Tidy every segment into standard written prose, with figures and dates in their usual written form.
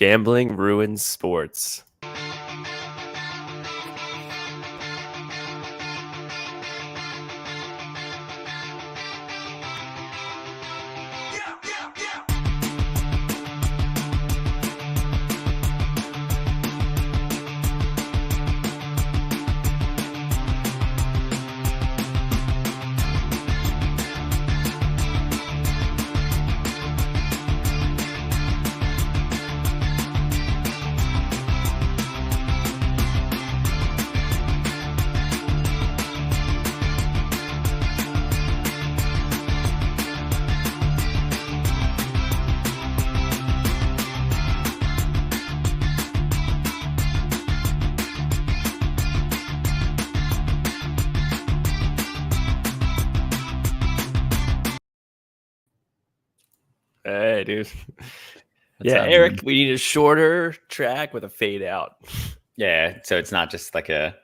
Gambling ruins sports. Hey, dude. What's up, Eric, man? we need a shorter track with a fade out. Yeah, so it's not just like a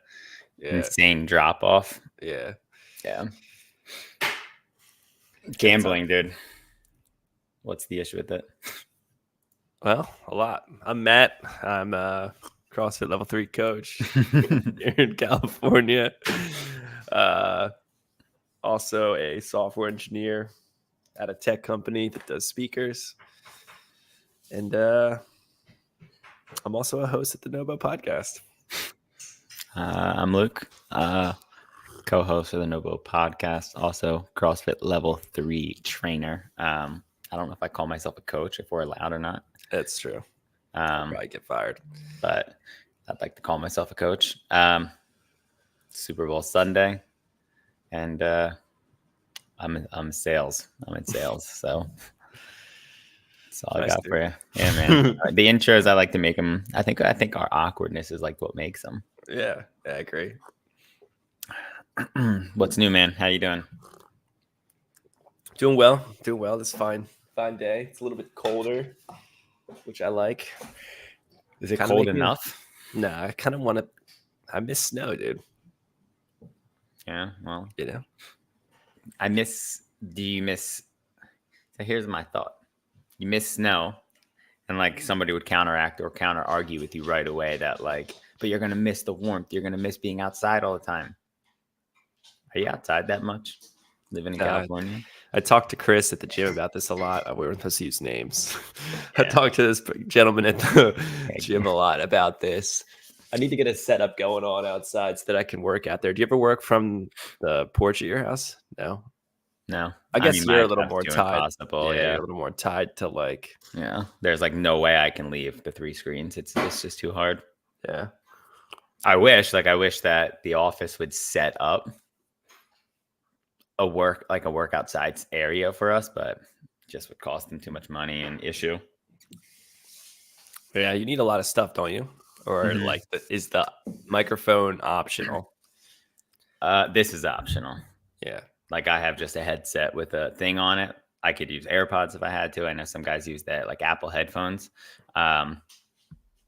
Yeah, insane drop off. yeah. Yeah. Gambling, dude. What's the issue with it? Well, a lot. I'm Matt. I'm a CrossFit Level 3 coach here in California. Also a software engineer at a tech company that does speakers. And I'm also a host at the Nobo podcast. I'm Luke, co-host of the Nobo podcast, also CrossFit Level 3 trainer. I don't know if I call myself a coach, if we're allowed or not. That's true. Probably get fired. But I'd like to call myself a coach. Super Bowl Sunday, and I'm sales. I'm in sales, so that's all Nice, I got dude. for you. Yeah, man. The intros, I like to make them. I think our awkwardness is like what makes them. Yeah, I agree. What's new, man? How you doing? Doing well. This fine day. It's a little bit colder, which I like. Is it Kinda cold make me- enough? Nah, I kind of want to. I miss snow, dude. Yeah, well, You know. do you miss? So here's my thought. You miss snow, and like somebody would counteract or counter argue with you right away that like, but you're going to miss the warmth. You're going to miss being outside all the time. Are you outside that much? Living in California? I talked to Chris at the gym about this a lot. We were supposed to use names. Yeah. I talked to this gentleman at the gym a lot about this. I need to get a setup going on outside so that I can work out there. Do you ever work from the porch at your house? No. No. I guess mean, you're a my little job's more too tied. impossible, You're yeah. a little more tied to like. Yeah. There's like no way I can leave the 3 screens. It's just too hard. Yeah. I wish that the office would set up a work outside area for us, but just would cost them too much money and issue. Yeah, you need a lot of stuff, don't you? Or like, is the microphone optional? This is optional. Yeah. Like I have just a headset with a thing on it. I could use AirPods if I had to. I know some guys use that, like Apple headphones.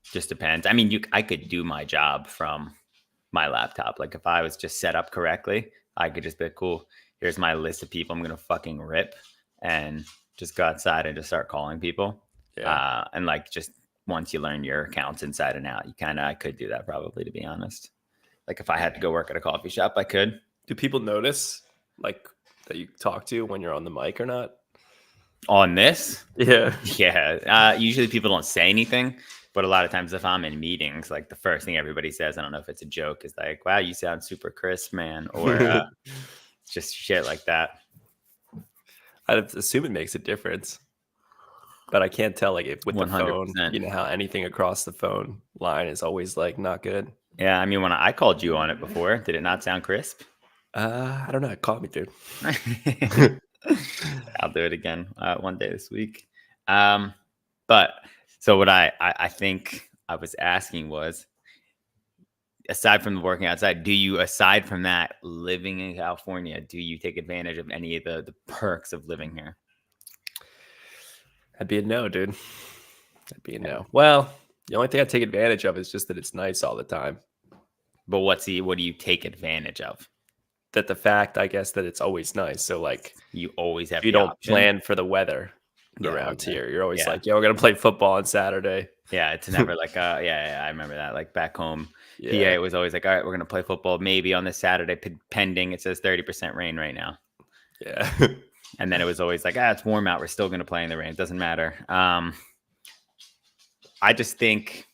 Just depends. I mean, I could do my job from my laptop. Like if I was just set up correctly, I could just be like, cool. Here's my list of people I'm going to fucking rip and just go outside and just start calling people. Yeah. And like, just once you learn your accounts inside and out, I could do that probably, to be honest. Like if I had to go work at a coffee shop, I could. Do people notice like that you talk to when you're on the mic or not? On this? Yeah. Yeah. Usually people don't say anything, but a lot of times if I'm in meetings, like the first thing everybody says, I don't know if it's a joke, is like, wow, you sound super crisp, man. Or just shit like that. I'd assume it makes a difference, but I can't tell like if with 100%. The phone, you know how anything across the phone line is always like not good. Yeah. I mean, when I called you on it before, did it not sound crisp? I don't know. Call me, dude. I'll do it again one day this week. But so what I think I was asking was, aside from the working outside, aside from that, living in California, do you take advantage of any of the perks of living here? That'd be a no, dude. That'd be a no. Well, the only thing I take advantage of is just that it's nice all the time. But what do you take advantage of? That the fact, I guess, that it's always nice. So like you always have. You don't plan for the weather. around okay. here. You're always Yeah. like, "Yo, we're gonna play football on Saturday." Yeah, it's never like, I remember that. Like back home, PA, Yeah, it was always like, all right, we're gonna play football maybe on this Saturday, pending. It says 30% rain right now, yeah. and then it was always like, it's warm out. We're still gonna play in the rain. It doesn't matter. I just think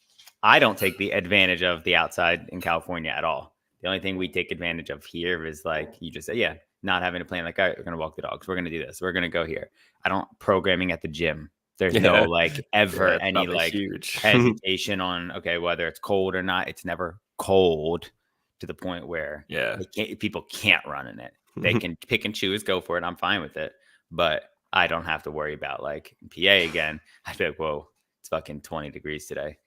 I don't take the advantage of the outside in California at all. The only thing we take advantage of here is like you just said, not having to plan. Like, all right, we're gonna walk the dogs. We're gonna do this. We're gonna go here. I don't programming at the gym. There's no Yeah. like Yeah, ever it's any probably like huge. hesitation on whether it's cold or not. It's never cold to the point where Yeah. people can't run in it. They can pick and choose, go for it. I'm fine with it, but I don't have to worry about like PA again. I feel like, whoa, it's fucking 20 degrees today,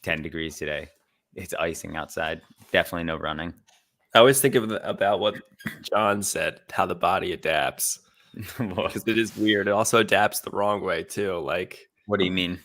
10 degrees today. It's icing outside. Definitely no running. I always think about what John said, how the body adapts, because it is weird. It also adapts the wrong way too. Like, What do you mean?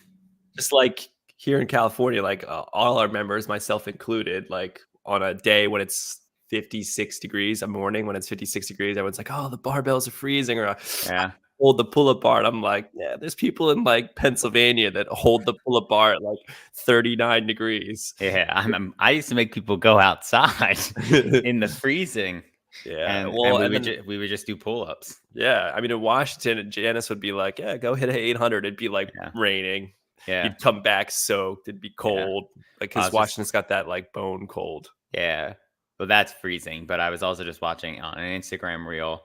just like here in California, like all our members, myself included, like on a day when it's 56 degrees, a morning when it's 56 degrees, everyone's like, "Oh, the barbells are freezing," or Yeah. hold the pull-up bar. And I'm like, yeah, there's people in like Pennsylvania that hold the pull-up bar at like 39 degrees. Yeah. I used to make people go outside in the freezing. Yeah. And Well, we would just do pull-ups. yeah. I mean, in Washington, Janice would be like, yeah, go hit an 800. It'd be like Yeah. raining. Yeah. You'd come back soaked. It'd be cold. Like, because Washington's got that like bone cold. Yeah. Well, that's freezing. But I was also just watching on an Instagram reel.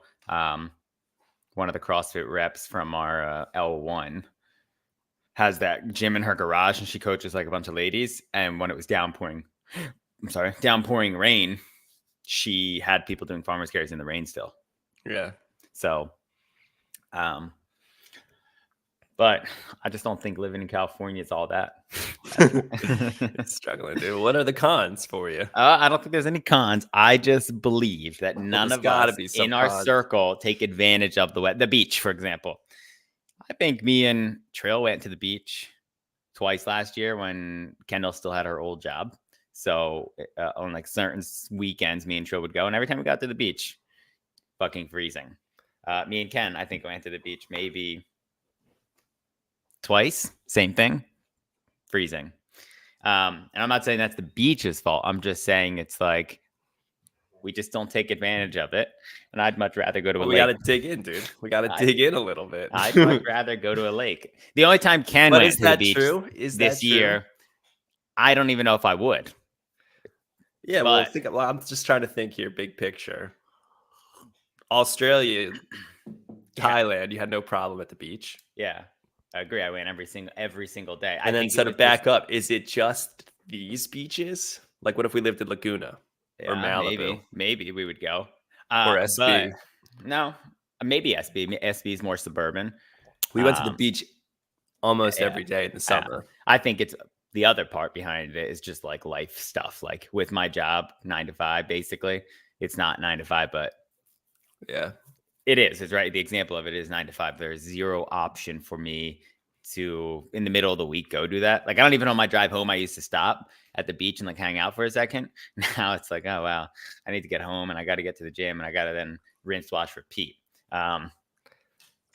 One of the CrossFit reps from our L1 has that gym in her garage, and she coaches like a bunch of ladies. And when it was downpouring rain, she had people doing farmers carries in the rain still. Yeah. So, but I just don't think living in California is all that. It's struggling, dude. What are the cons for you? I don't think there's any cons. I just believe that none of us in our circle take advantage of the beach, for example. I think me and Trill went to the beach twice last year when Kendall still had her old job. So on like certain weekends, me and Trill would go, and every time we got to the beach, fucking freezing. Me and Ken, I think, went to the beach maybe twice, same thing, freezing. And I'm not saying that's the beach's fault. I'm just saying it's like we just don't take advantage of it. And I'd much rather go to a lake. We got to dig in, dude. We got to dig in a little bit. I'd much rather go to a lake. The only time Ken went to the beach this year, I don't even know if I would. Yeah, well, I'm just trying to think here, big picture. Australia, Thailand, you had no problem at the beach. Yeah. I agree. I went every single day. And then set it back up. Is it just these beaches? Like, what if we lived in Laguna or Malibu? Maybe we would go. Or SB. No, maybe SB. SB is more suburban. We went to the beach almost every day in the summer. I think it's the other part behind it is just like life stuff. Like with my job, 9 to 5, basically. It's not 9 to 5, but yeah. It is. It's right. The example of it is 9 to 5. There's zero option for me to, in the middle of the week, go do that. Like, I don't even on my drive home, I used to stop at the beach and like hang out for a second. Now it's like, oh, wow, I need to get home and I got to get to the gym and I got to then rinse, wash, repeat. And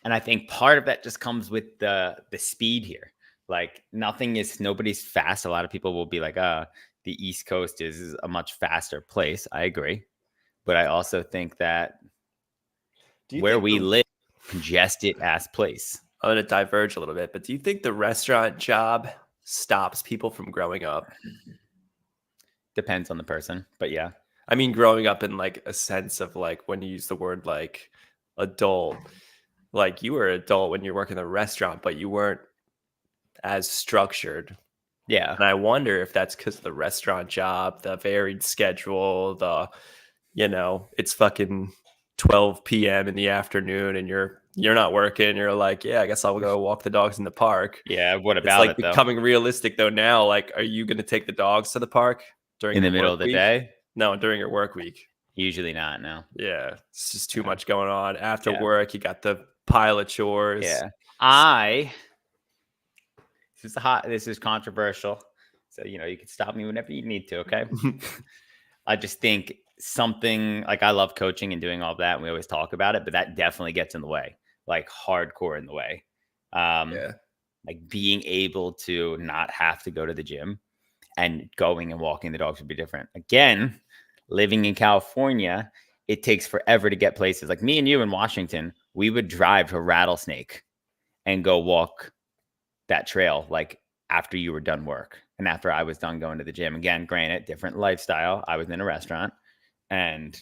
I think part of that just comes with the speed here. Like nobody's fast. A lot of people will be like, the East Coast is a much faster place. I agree. But I also think that where we live, congested ass place. I'm going to diverge a little bit, but do you think the restaurant job stops people from growing up? Depends on the person, but yeah. I mean, growing up in like a sense of like when you use the word like adult, like you were an adult when you're working in a restaurant, but you weren't as structured. Yeah. And I wonder if that's because of the restaurant job, the varied schedule, it's fucking 12 p.m. in the afternoon and you're not working. You're like, yeah, I guess I'll go walk the dogs in the park. Yeah. What about it's like becoming realistic though now? Like, are you going to take the dogs to the park during in the middle of the day? No, during your work week. Usually not. No. Yeah, it's just too much going on after work. You got the pile of chores. Yeah. This is controversial. So, you can stop me whenever you need to. Okay. I just think something like I love coaching and doing all that. And we always talk about it, but that definitely gets in the way, like hardcore in the way. Yeah. Like being able to not have to go to the gym and going and walking the dogs would be different. Again, living in California, it takes forever to get places. Like me and you in Washington, we would drive to Rattlesnake and go walk that trail like after you were done work and after I was done going to the gym. Again, granted, different lifestyle. I was in a restaurant and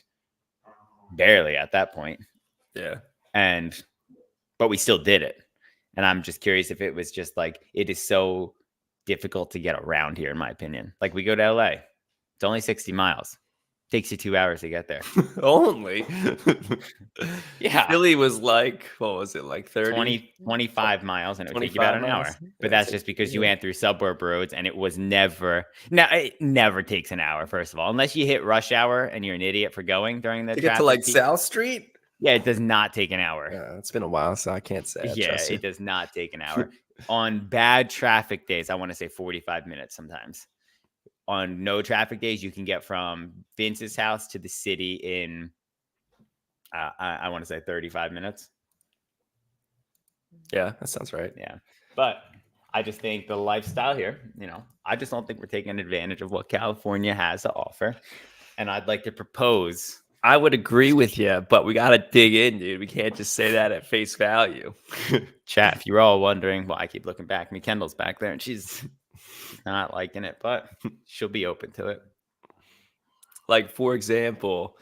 barely at that point. Yeah. But we still did it. And I'm just curious if it was just like, it is so difficult to get around here, in my opinion. Like we go to LA, it's only 60 miles. Takes you 2 hours to get there. Only. Yeah. Philly was like, what was it, like 30? 25 miles, and it would take you about an hour. But that's just because you went through suburb roads, and it was never. Now it never takes an hour. First of all, unless you hit rush hour and you're an idiot for going during the to get to like South Street. Yeah, it does not take an hour. Yeah, it's been a while, so I can't say. Yeah, it does not take an hour. On bad traffic days, I want to say 45 minutes sometimes. On no traffic days, you can get from Vince's house to the city in, I want to say 35 minutes. Yeah, that sounds right. Yeah. But I just think the lifestyle here, I just don't think we're taking advantage of what California has to offer. And I'd like to propose. I would agree with you, but we got to dig in, dude. We can't just say that at face value. Chat, if you're all wondering, well, I keep looking back. Me, Kendall's back there, and she's not liking it, but she'll be open to it. Like, for example,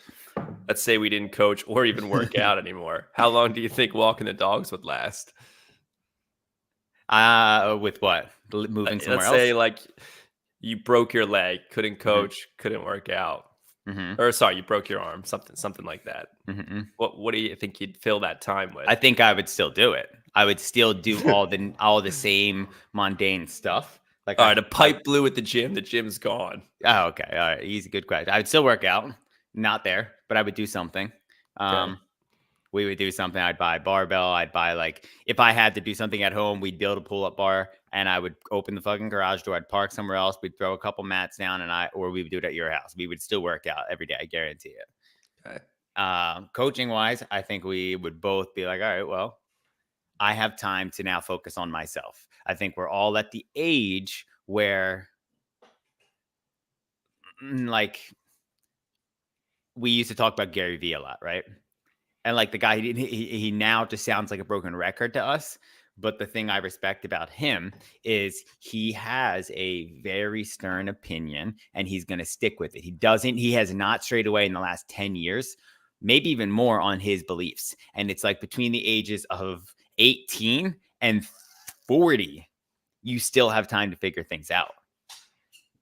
let's say we didn't coach or even work out anymore. How long do you think walking the dogs would last? With what? Moving somewhere let's else? Say like you broke your leg, couldn't coach, couldn't work out. Or sorry, you broke your arm, something like that. What do you think you'd fill that time with? I think I would still do it. I would still do all the same mundane stuff. Like, all right, a pipe blew at the gym. The gym's gone. Oh, okay. All right, easy, good question. I would still work out. Not there, but I would do something. Okay. We would do something. I'd buy a barbell. I'd buy, like, if I had to do something at home, we'd build a pull-up bar, and I would open the fucking garage door. I'd park somewhere else. We'd throw a couple mats down, or we would do it at your house. We would still work out every day. I guarantee it. Okay. Coaching wise, I think we would both be like, all right, well, I have time to now focus on myself. I think we're all at the age where, like, we used to talk about Gary Vee a lot, right? And like the guy, he now just sounds like a broken record to us. But the thing I respect about him is he has a very stern opinion and he's going to stick with it. He has not strayed away in the last 10 years, maybe even more, on his beliefs. And it's like between the ages of 18 and 40, you still have time to figure things out.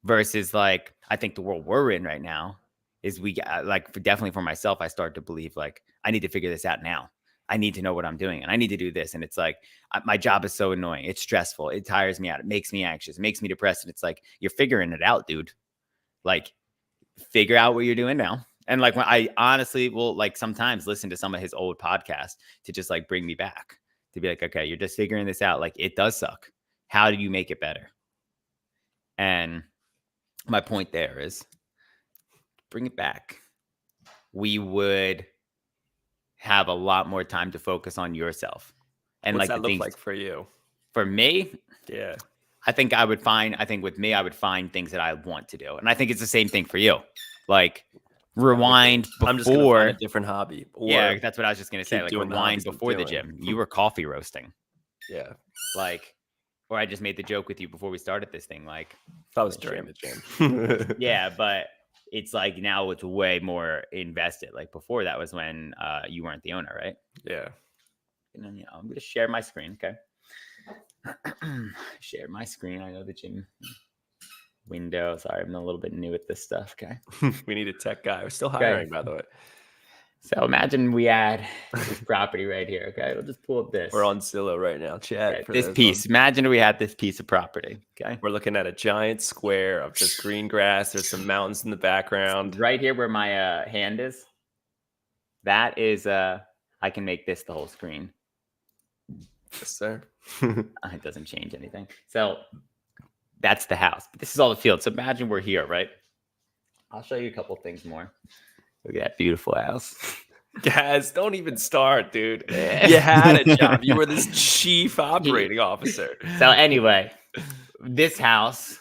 Versus, like, I think the world we're in right now is definitely for myself, I start to believe, like, I need to figure this out now. I need to know what I'm doing and I need to do this. And it's like, my job is so annoying. It's stressful. It tires me out. It makes me anxious. It makes me depressed. And it's like, you're figuring it out, dude. Like, figure out what you're doing now. And like, when I honestly will, like, sometimes listen to some of his old podcasts to just like bring me back to be like, okay, you're just figuring this out. Like, it does suck. How do you make it better? And my point there is, bring it back. We would have a lot more time to focus on yourself. And what's like, that look like for you? For me, yeah, I think with me, I would find things that I want to do. And I think it's the same thing for you. Like, rewind before. I'm just gonna find a different hobby. Yeah, that's what I was just going to say. Like, rewind before the gym. You were coffee roasting. Yeah. Like, or I just made the joke with you before we started this thing. Like, that was during the gym. Yeah, but it's like now it's way more invested. Like, before that was when you weren't the owner, right? Yeah. And then, I'm going to share my screen. Okay. Share my screen. I know the gym window. Sorry, I'm a little bit new at this stuff. Okay. We need a tech guy. We're still hiring, by the way. So imagine we add this property right here. Okay. We'll just pull up this. We're on Zillow right now. Chat. Okay, this piece. Imagine we had this piece of property. Okay. We're looking at a giant square of just green grass. There's some mountains in the background. Right here where my hand is. That is, I can make this the whole screen. Yes, sir. It doesn't change anything. So that's the house. But this is all the field. So imagine we're here, right? I'll show you a couple things more. Look at that beautiful house. Gaz, don't even start, dude. You had a job. You were this chief operating officer. So anyway, this house,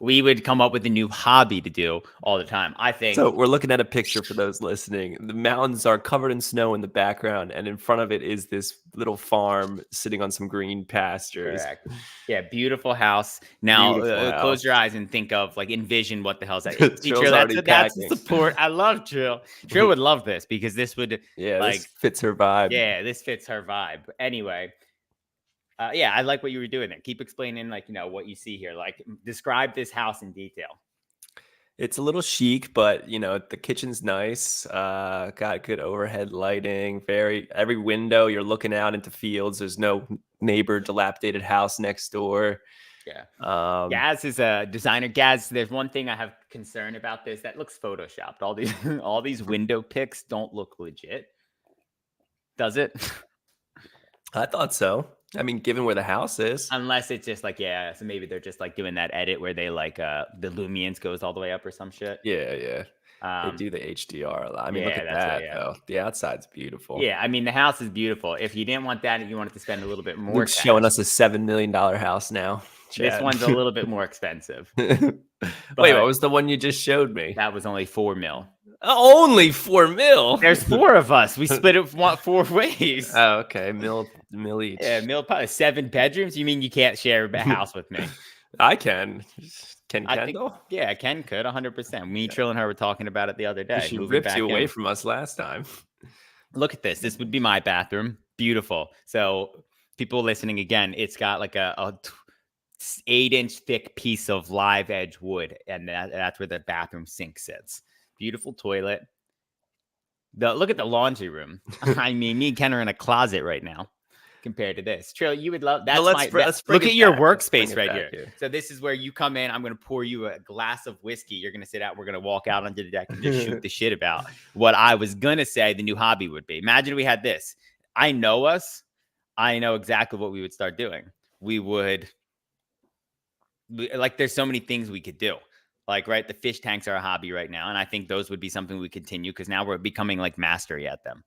we would come up with a new hobby to do all the time. I think. So we're looking at a picture for those listening. The mountains are covered in snow in the background, and in front of it is this little farm sitting on some green pastures. Correct. Yeah, beautiful house. Now, Beautiful close house. your eyes and think of, like, envision what the hell's that. See, Trill's Trill, already that's packing. support. I love Trill. Trill would love this because this would, Yeah, like, this fits her vibe. yeah, this fits her vibe. Anyway, yeah, I like what you were doing there. Keep explaining, like, what you see here. Like, describe this house in detail. It's a little chic, but the kitchen's nice. Got good overhead lighting. Every window you're looking out into fields. There's no neighbor dilapidated house next door. Yeah. Gaz is a designer. Gaz, there's one thing I have concern about this. That looks photoshopped. All these window pics don't look legit. Does it? I thought so. I mean, given where the house is. Unless it's just like, yeah, so maybe they're just like doing that edit where they like the lumiance goes all the way up or some shit. Yeah. They do the HDR a lot. I mean, look yeah, at that's that, right, yeah. though. The outside's beautiful. Yeah, I mean, the house is beautiful. If you didn't want that and you wanted to spend a little bit more Luke's cash, showing us a $7 million house now. this Chad. one's a little bit more expensive. Wait, what was the one you just showed me? That was only $4 million. Only $4 million. There's 4 of us. We split it 4 ways. Oh, okay. Mill each. Yeah, probably 7 bedrooms. You mean you can't share a house with me? I can. Can I think, Kendall? yeah, Ken could 100%. Me, Trill, and her were talking about it the other day. She moving ripped back you away in. from us last time. Look at this. This would be my bathroom. Beautiful. So people listening again, it's got like a 8-inch thick piece of live edge wood, and that's where the bathroom sink sits. Beautiful toilet. Look at the laundry room. I mean, me and Ken are in a closet right now compared to this. Trill, you would love that. Look at your workspace right here. So this is where you come in. I'm going to pour you a glass of whiskey. You're going to sit out. We're going to walk out onto the deck and just shoot the shit about what I was going to say the new hobby would be. Imagine we had this. I know us. I know exactly what we would start doing. We would, like, there's so many things we could do. Like, right, the fish tanks are a hobby right now. And I think those would be something we continue because now we're becoming like mastery at them.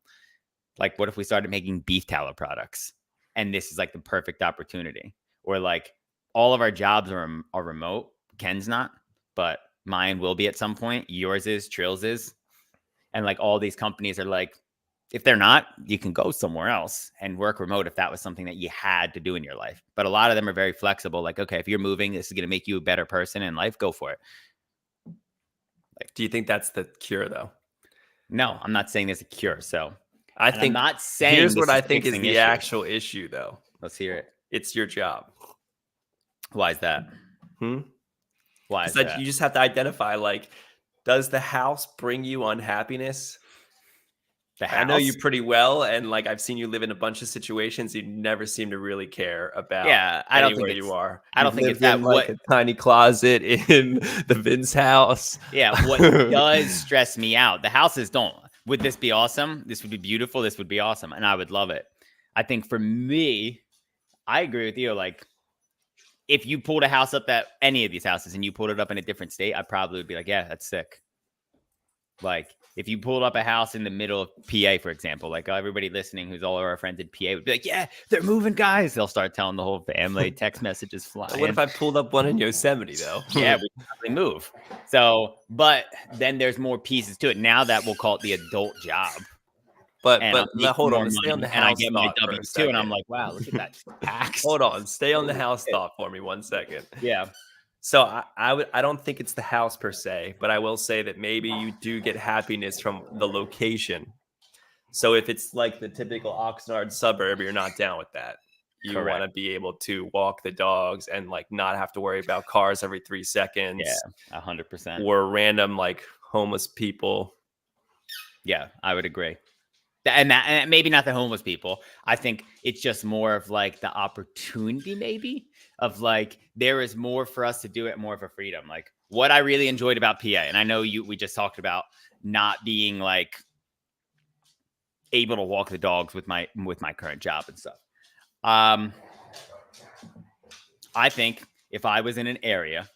Like, what if we started making beef tallow products? And this is like the perfect opportunity. Or like all of our jobs are remote. Ken's not, but mine will be at some point. Yours is, Trill's is. And like all these companies are like, if they're not, you can go somewhere else and work remote if that was something that you had to do in your life. But a lot of them are very flexible. Like, okay, if you're moving, this is going to make you a better person in life. Go for it. Do you think that's the cure, though? No, I'm not saying there's a cure. So I think I'm not saying here's what I think is the actual issue, though. Let's hear it. It's your job. Why is that? Why is that? You just have to identify, like, does the house bring you unhappiness? I know you pretty well, and like I've seen you live in a bunch of situations. You never seem to really care about. Yeah, I don't think you are. I don't think it's that. Like a tiny closet in the Vince house. Yeah, what does stress me out? The houses don't. Would this be awesome? This would be beautiful. This would be awesome, and I would love it. I think for me, I agree with you. Like, if you pulled a house up at any of these houses and you pulled it up in a different state, I probably would be like, yeah, that's sick. Like, if you pulled up a house in the middle of PA, for example, like everybody listening who's all of our friends in PA would be like, yeah, they're moving, guys. They'll start telling the whole family, text messages flying. What if I pulled up one in Yosemite, though? Yeah, we probably move. So, but then there's more pieces to it. Now that we'll call it the adult job. But hold on, stay on the house. And I get my W-2 and I'm like, wow, look at that tax. Hold on, stay on the house thought for me 1 second. Yeah. So I don't think it's the house per se, but I will say that maybe you do get happiness from the location. So if it's like the typical Oxnard suburb, you're not down with that. You want to be able to walk the dogs and like not have to worry about cars every 3 seconds. Yeah, 100%. Or random like homeless people. Yeah, I would agree. And maybe not the homeless people. I think it's just more of like the opportunity, maybe of like there is more for us to do it, more of a freedom. Like what I really enjoyed about PA, and I know we just talked about not being like able to walk the dogs with my current job and stuff. I think if I was in an area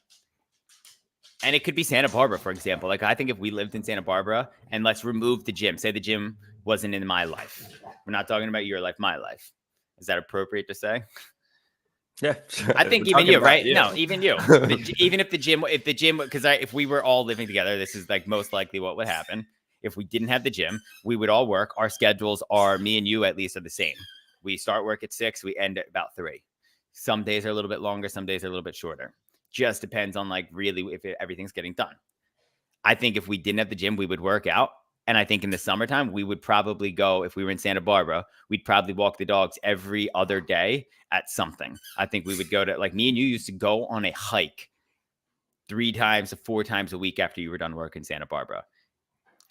And it could be Santa Barbara, for example. Like, I think if we lived in Santa Barbara and let's remove the gym, say the gym wasn't in my life. We're not talking about your life, my life. Is that appropriate to say? Yeah, I think we're even talking you, about right? you. No, even you. Even if the gym, because if we were all living together, this is like most likely what would happen. If we didn't have the gym, we would all work. Our schedules are, me and you at least, are the same. We start work at 6, we end at about 3. Some days are a little bit longer, some days are a little bit shorter. Just depends on like really if everything's getting done. I think if we didn't have the gym, we would work out. And I think in the summertime, we would probably go, if we were in Santa Barbara, we'd probably walk the dogs every other day at something. I think we would go to, like, me and you used to go on a hike 3 times to 4 times a week after you were done work in Santa Barbara.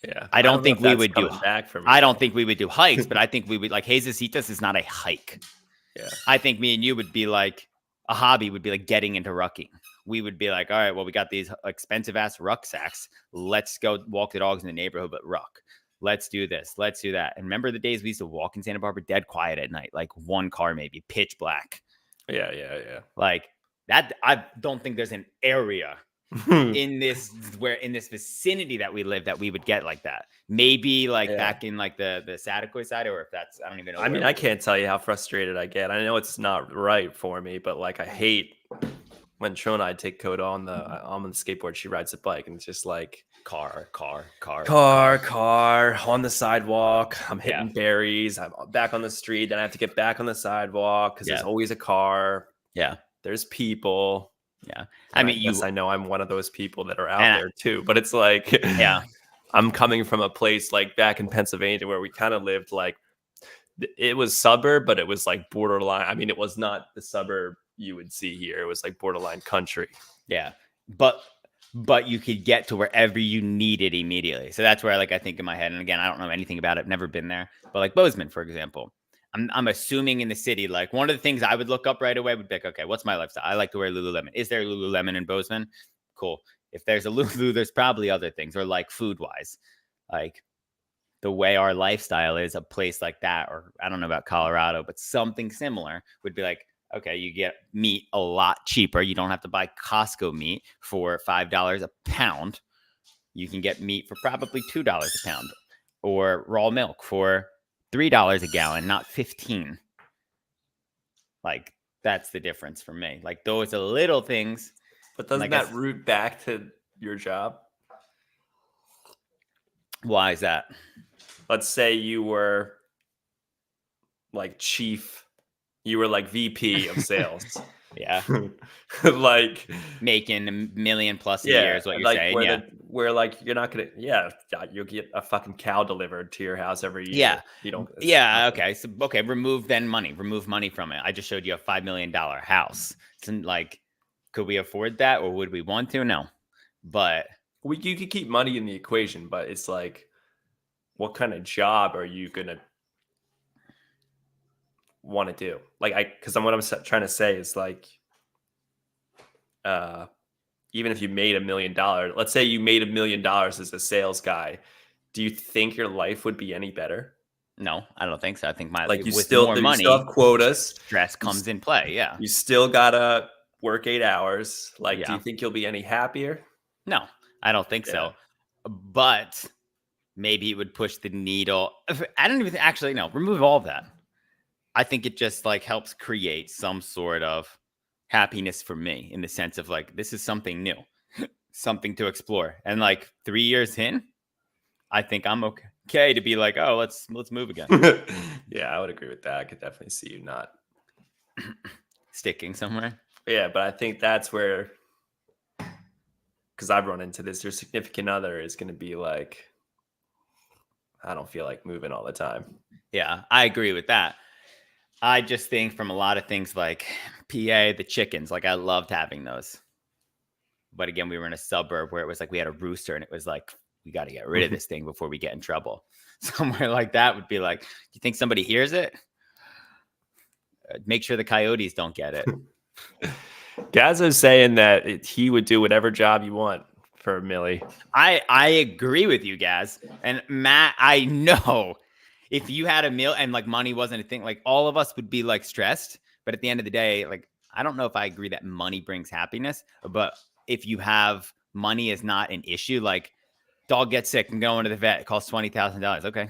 Yeah. I don't know think if we that's would do, coming back for me, I don't though. think we would do hikes, but I think we would, like, Jesucitas is not a hike. Yeah. I think me and you would be like, a hobby would be like getting into rucking. We would be like, all right, well, we got these expensive ass rucksacks. Let's go walk the dogs in the neighborhood, but ruck. Let's do this. Let's do that. And remember the days we used to walk in Santa Barbara dead quiet at night, like one car, maybe pitch black. Yeah. Like that. I don't think there's an area in this vicinity that we live that we would get like that. Maybe like back in like the Satakoy side, or if that's, I don't even know. I mean, I can't tell you how frustrated I get. I know it's not right for me, but like I hate when Tro and I take Coda on the skateboard. She rides a bike, and it's just like car on the sidewalk. I'm hitting berries. I'm back on the street. Then I have to get back on the sidewalk because there's always a car. Yeah, there's people. Yeah, I mean, I know I'm one of those people that are out there too. But it's like, I'm coming from a place like back in Pennsylvania where we kind of lived like, it was suburb, but it was like borderline. I mean, it was not the suburb you would see here. It was like borderline country. Yeah, but you could get to wherever you needed immediately. So that's where, like, I think in my head, and again, I don't know anything about it, never been there, but like Bozeman, for example, I'm assuming in the city, like one of the things I would look up right away would be like, okay, what's my lifestyle? I like to wear Lululemon. Is there a Lululemon in Bozeman? Cool. If there's a Lulu, there's probably other things, or like food wise, like the way our lifestyle is, a place like that, or I don't know about Colorado, but something similar would be like, okay, you get meat a lot cheaper. You don't have to buy Costco meat for $5 a pound. You can get meat for probably $2 a pound, or raw milk for $3 a gallon, not 15. Like, that's the difference for me. Like, those are little things. But doesn't that root back to your job? Why is that? Let's say you were like you were like VP of sales. Yeah. Like making $1 million plus a year is what you're like saying. Where like you're not gonna you'll get a fucking cow delivered to your house every year. Yeah. You don't Okay. So remove money from it. I just showed you a $5 million house. So like, could we afford that, or would we want to? No. But you could keep money in the equation, but it's like, what kind of job are you gonna want to do? Like, because what I'm trying to say is like, even if you made $1 million, let's say you made $1 million as a sales guy, do you think your life would be any better? No, I don't think so. I think my like you still have quotas. Stress comes in play. Yeah, you still gotta work 8 hours. Like, do you think you'll be any happier? No, I don't think so. But maybe it would push the needle. I don't even actually no. Remove all of that. I think it just like helps create some sort of happiness for me, in the sense of like, this is something new, something to explore. And like 3 years in, I think I'm okay to be like, oh, let's move again. Yeah, I would agree with that. I could definitely see you not sticking somewhere. Yeah, but I think that's where, because I've run into this, your significant other is going to be like, I don't feel like moving all the time. Yeah, I agree with that. I just think from a lot of things like PA, the chickens, like I loved having those. But again, we were in a suburb where it was like we had a rooster, and it was like, we got to get rid of this thing before we get in trouble. Somewhere like that would be like, do you think somebody hears it? Make sure the coyotes don't get it. Gazzo's saying that he would do whatever job you want for Millie. I agree with you, Gaz. And Matt, I know if you had a meal and like money wasn't a thing, like all of us would be like stressed. But at the end of the day, like, I don't know if I agree that money brings happiness, but if you have money is not an issue. Like, dog gets sick and going to the vet, it costs $20,000. Okay,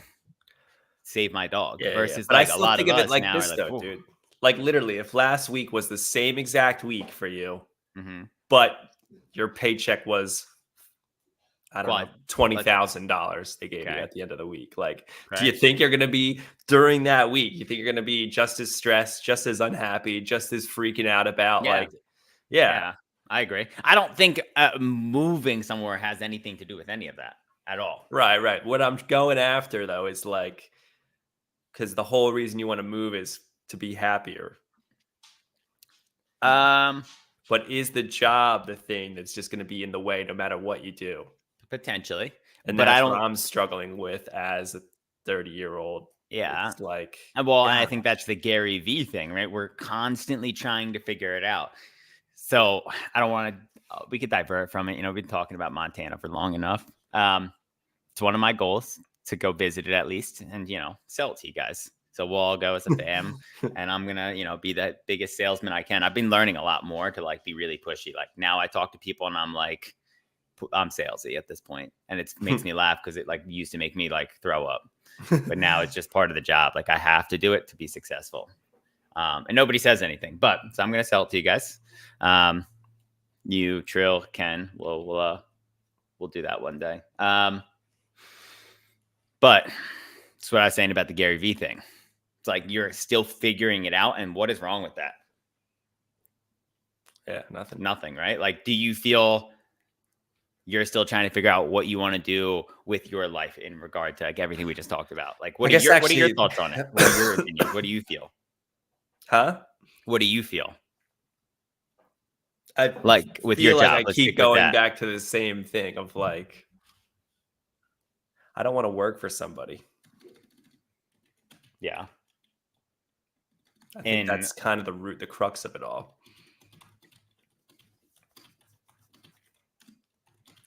save my dog. Yeah, yeah. Versus But I like a still lot think of of it us like now are this like, though, whoa. dude. Like literally, if last week was the same exact week for you, Mm-hmm. but your paycheck was, I don't know, Quad. $20,000 they gave you Okay. at the end of the week. Like, do Okay. you think you're gonna be during that week? You think you're gonna be just as stressed, just as unhappy, just as freaking out about Yeah. like, yeah, Yeah, I agree. I don't think moving somewhere has anything to do with any of that at all. right, right. What I'm going after though is like, because the whole reason you want to move is to be happier. Um, But is the job the thing that's just going to be in the way no matter what you do? Potentially, And but I that's what don't. I'm struggling with as a 30-year-old. Yeah. It's like, And well, and I gosh. think that's the Gary V thing, right? We're constantly trying to figure it out. So I don't want to. We could divert from it. We've been talking about Montana for long enough. It's one of my goals to go visit it at least, and sell it to you guys. So we'll all go as a fam, and I'm gonna be the biggest salesman I can. I've been learning a lot more to like be really pushy. Like now I talk to people and I'm like, I'm salesy at this point, and it makes me laugh because it like used to make me like throw up, but now it's just part of the job. Like I have to do it to be successful. And nobody says anything, but so I'm gonna sell it to you guys. You, Trill, Ken, we'll do that one day. But that's what I was saying about the Gary V thing. It's like you're still figuring it out, and what is wrong with that? Yeah, nothing. Nothing, right? Like, do you feel you're still trying to figure out what you want to do with your life in regard to like everything we just talked about? Like, what are your thoughts on it? What are your opinions? What do you feel? Huh? What do you feel? I Like with your feel job, like I let's keep stick with going that. back to the same thing of like, I don't want to work for somebody. Yeah. I think that's kind of the crux of it all.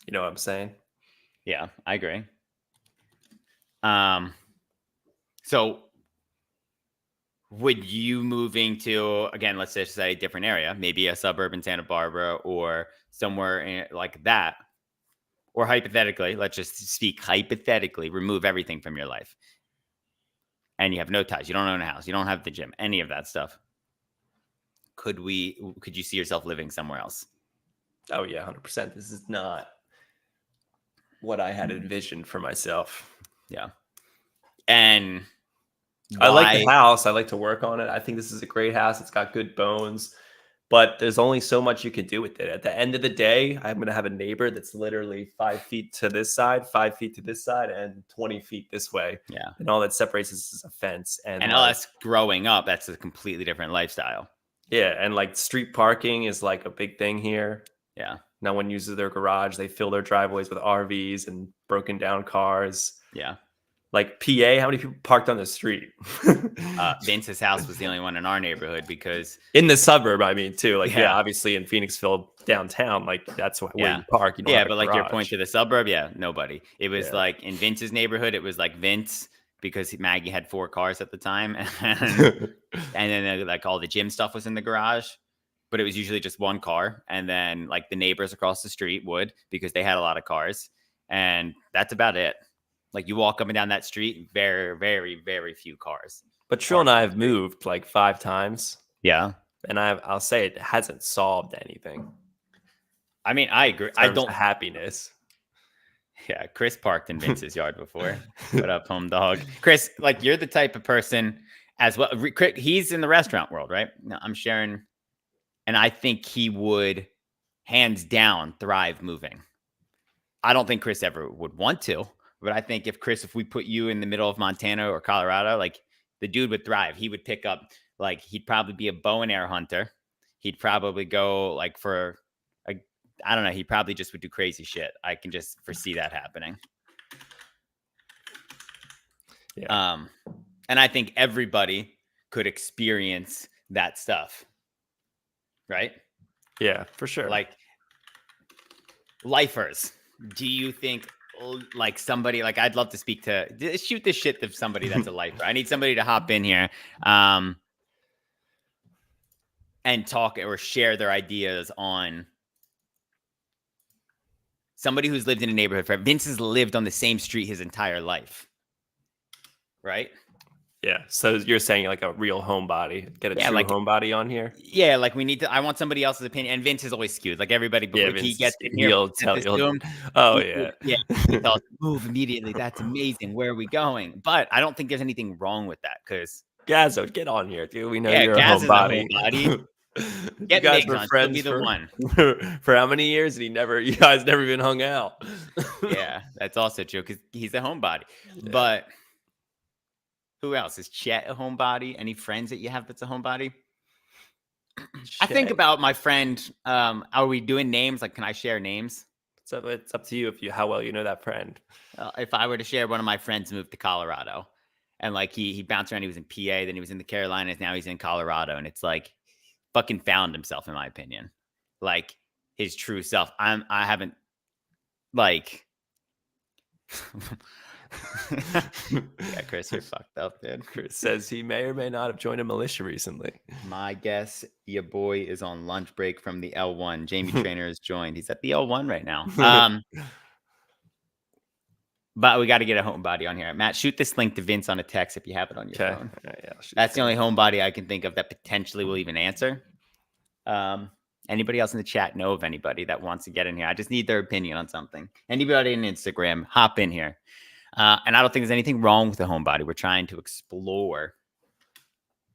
You know what I'm saying? Yeah, I agree. So would you moving to, again, let's just say a different area, maybe a suburb in Santa Barbara or somewhere like that, or hypothetically, let's just speak hypothetically, remove everything from your life and you have no ties, you don't own a house, you don't have the gym, any of that stuff. Could you see yourself living somewhere else? Oh yeah, 100%. This is not what I had envisioned for myself. Yeah. And I like the house. I like to work on it. I think this is a great house. It's got good bones, but there's only so much you can do with it. At the end of the day, I'm going to have a neighbor that's literally 5 feet to this side, 5 feet to this side, and 20 feet this way. Yeah. And all that separates us is a fence. And like, us growing up, that's a completely different lifestyle. Yeah. And like street parking is like a big thing here. Yeah. No one uses their garage. They fill their driveways with RVs and broken down cars. Yeah. Like PA, how many people parked on the street? Vince's house was the only one in our neighborhood because in the suburb, I mean, too. Like, yeah obviously in Phoenixville downtown, like that's where you park. You don't but like your point to the suburb, nobody. It was like in Vince's neighborhood, it was like Vince because Maggie had 4 cars at the time, and then like all the gym stuff was in the garage. But it was usually just one car, and then like the neighbors across the street would because they had a lot of cars, and that's about it. Like you walk up and down that street, very, very, very few cars. But Trill and I have moved like 5 times. Yeah, and I'll say it hasn't solved anything. I mean, I agree. I don't happiness. Yeah, Chris parked in Vince's yard before. What up, home dog? Chris, like you're the type of person as well. He's in the restaurant world, right? Now, I'm sharing. And I think he would, hands down, thrive moving. I don't think Chris ever would want to, but I think if we put you in the middle of Montana or Colorado, like the dude would thrive. He would pick up, like he'd probably be a bow and arrow hunter. He'd probably go like I don't know. He probably just would do crazy shit. I can just foresee that happening. Yeah. And I think everybody could experience that stuff. Right? Yeah, for sure. Like lifers, do you think like somebody like I'd love to shoot this shit to somebody that's a lifer. I need somebody to hop in here and talk or share their ideas on somebody who's lived in a neighborhood forever. Vince has lived on the same street his entire life, right? Yeah. So you're saying like a real homebody, get a true homebody on here? Yeah, like we need to. I want somebody else's opinion. And Vince is always skewed. Like everybody before he gets in here, he'll tell you. Oh yeah, he tells us, move immediately. That's amazing. Where are we going? But I don't think there's anything wrong with that because Gazzo, get on here, dude. We know you're a homebody. Get you guys were friends be the one. For how many years? And you guys never even hung out. Yeah, that's also true because he's a homebody. Yeah. But who else? Is Chet a homebody? Any friends that you have that's a homebody? I think about my friend. Are we doing names? Like, can I share names? It's up to you how well you know that friend. If I were to share, one of my friends moved to Colorado, and like he bounced around. He was in PA, then he was in the Carolinas. Now he's in Colorado, and it's like fucking found himself, in my opinion, like his true self. I haven't like. Yeah, Chris, you're fucked up, dude. Chris says he may or may not have joined a militia recently. My guess, your boy is on lunch break from the L1. Jamie Trainer has joined. He's at the L1 right now. But we got to get a homebody on here. Matt, shoot this link to Vince on a text if you have it on your phone. Yeah, that's the only homebody I can think of that potentially will even answer. Anybody else in the chat know of anybody that wants to get in here? I just need their opinion on something. Anybody on Instagram, hop in here. And I don't think there's anything wrong with the homebody. We're trying to explore.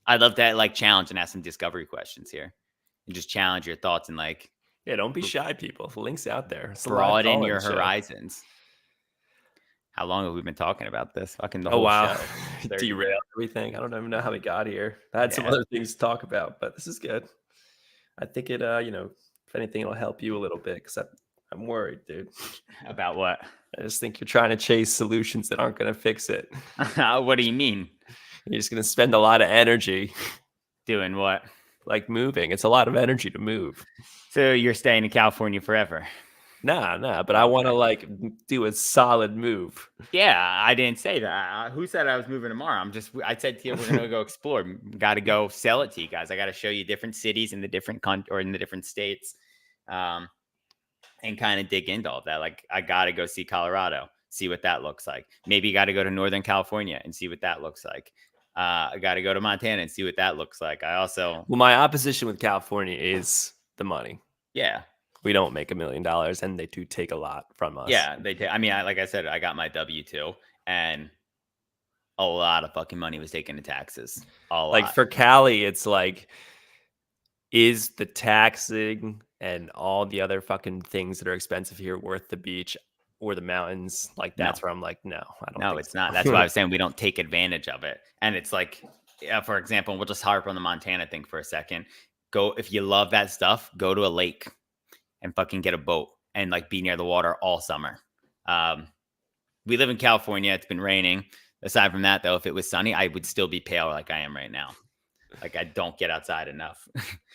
I'd love to like challenge and ask some discovery questions here and just challenge your thoughts and like. Yeah, don't be shy, people. The link's out there. Broaden your horizons. How long have we been talking about this? Fucking the whole show. Derailed everything. I don't even know how we got here. I had some other things to talk about, but this is good. I think it, if anything, it'll help you a little bit because I'm worried, dude. About what? I just think you're trying to chase solutions that aren't going to fix it. What do you mean? You're just going to spend a lot of energy. Doing what? Like moving. It's a lot of energy to move. So you're staying in California forever? Nah. But I want to like do a solid move. Yeah, I didn't say that. Who said I was moving tomorrow? I said to you, we're going to go explore. Got to go sell it to you guys. I got to show you different cities in the different or in the different states. And kind of dig into all of that. Like, I got to go see Colorado, see what that looks like. Maybe you got to go to Northern California and see what that looks like. I got to go to Montana and see what that looks like. Well, my opposition with California is the money. Yeah. We don't make $1 million and they do take a lot from us. Yeah, they take. I mean, like I said, I got my W-2 and a lot of fucking money was taken to taxes. Like for Cali, it's like, is the taxing and all the other fucking things that are expensive here worth the beach or the mountains? Like that's where I'm like, no, I don't. No, it's not. That's why I was saying we don't take advantage of it. And it's like, for example, we'll just harp on the Montana thing for a second. If you love that stuff, go to a lake and fucking get a boat and like be near the water all summer. We live in California. It's been raining. Aside from that, though, if it was sunny, I would still be pale like I am right now. Like I don't get outside enough.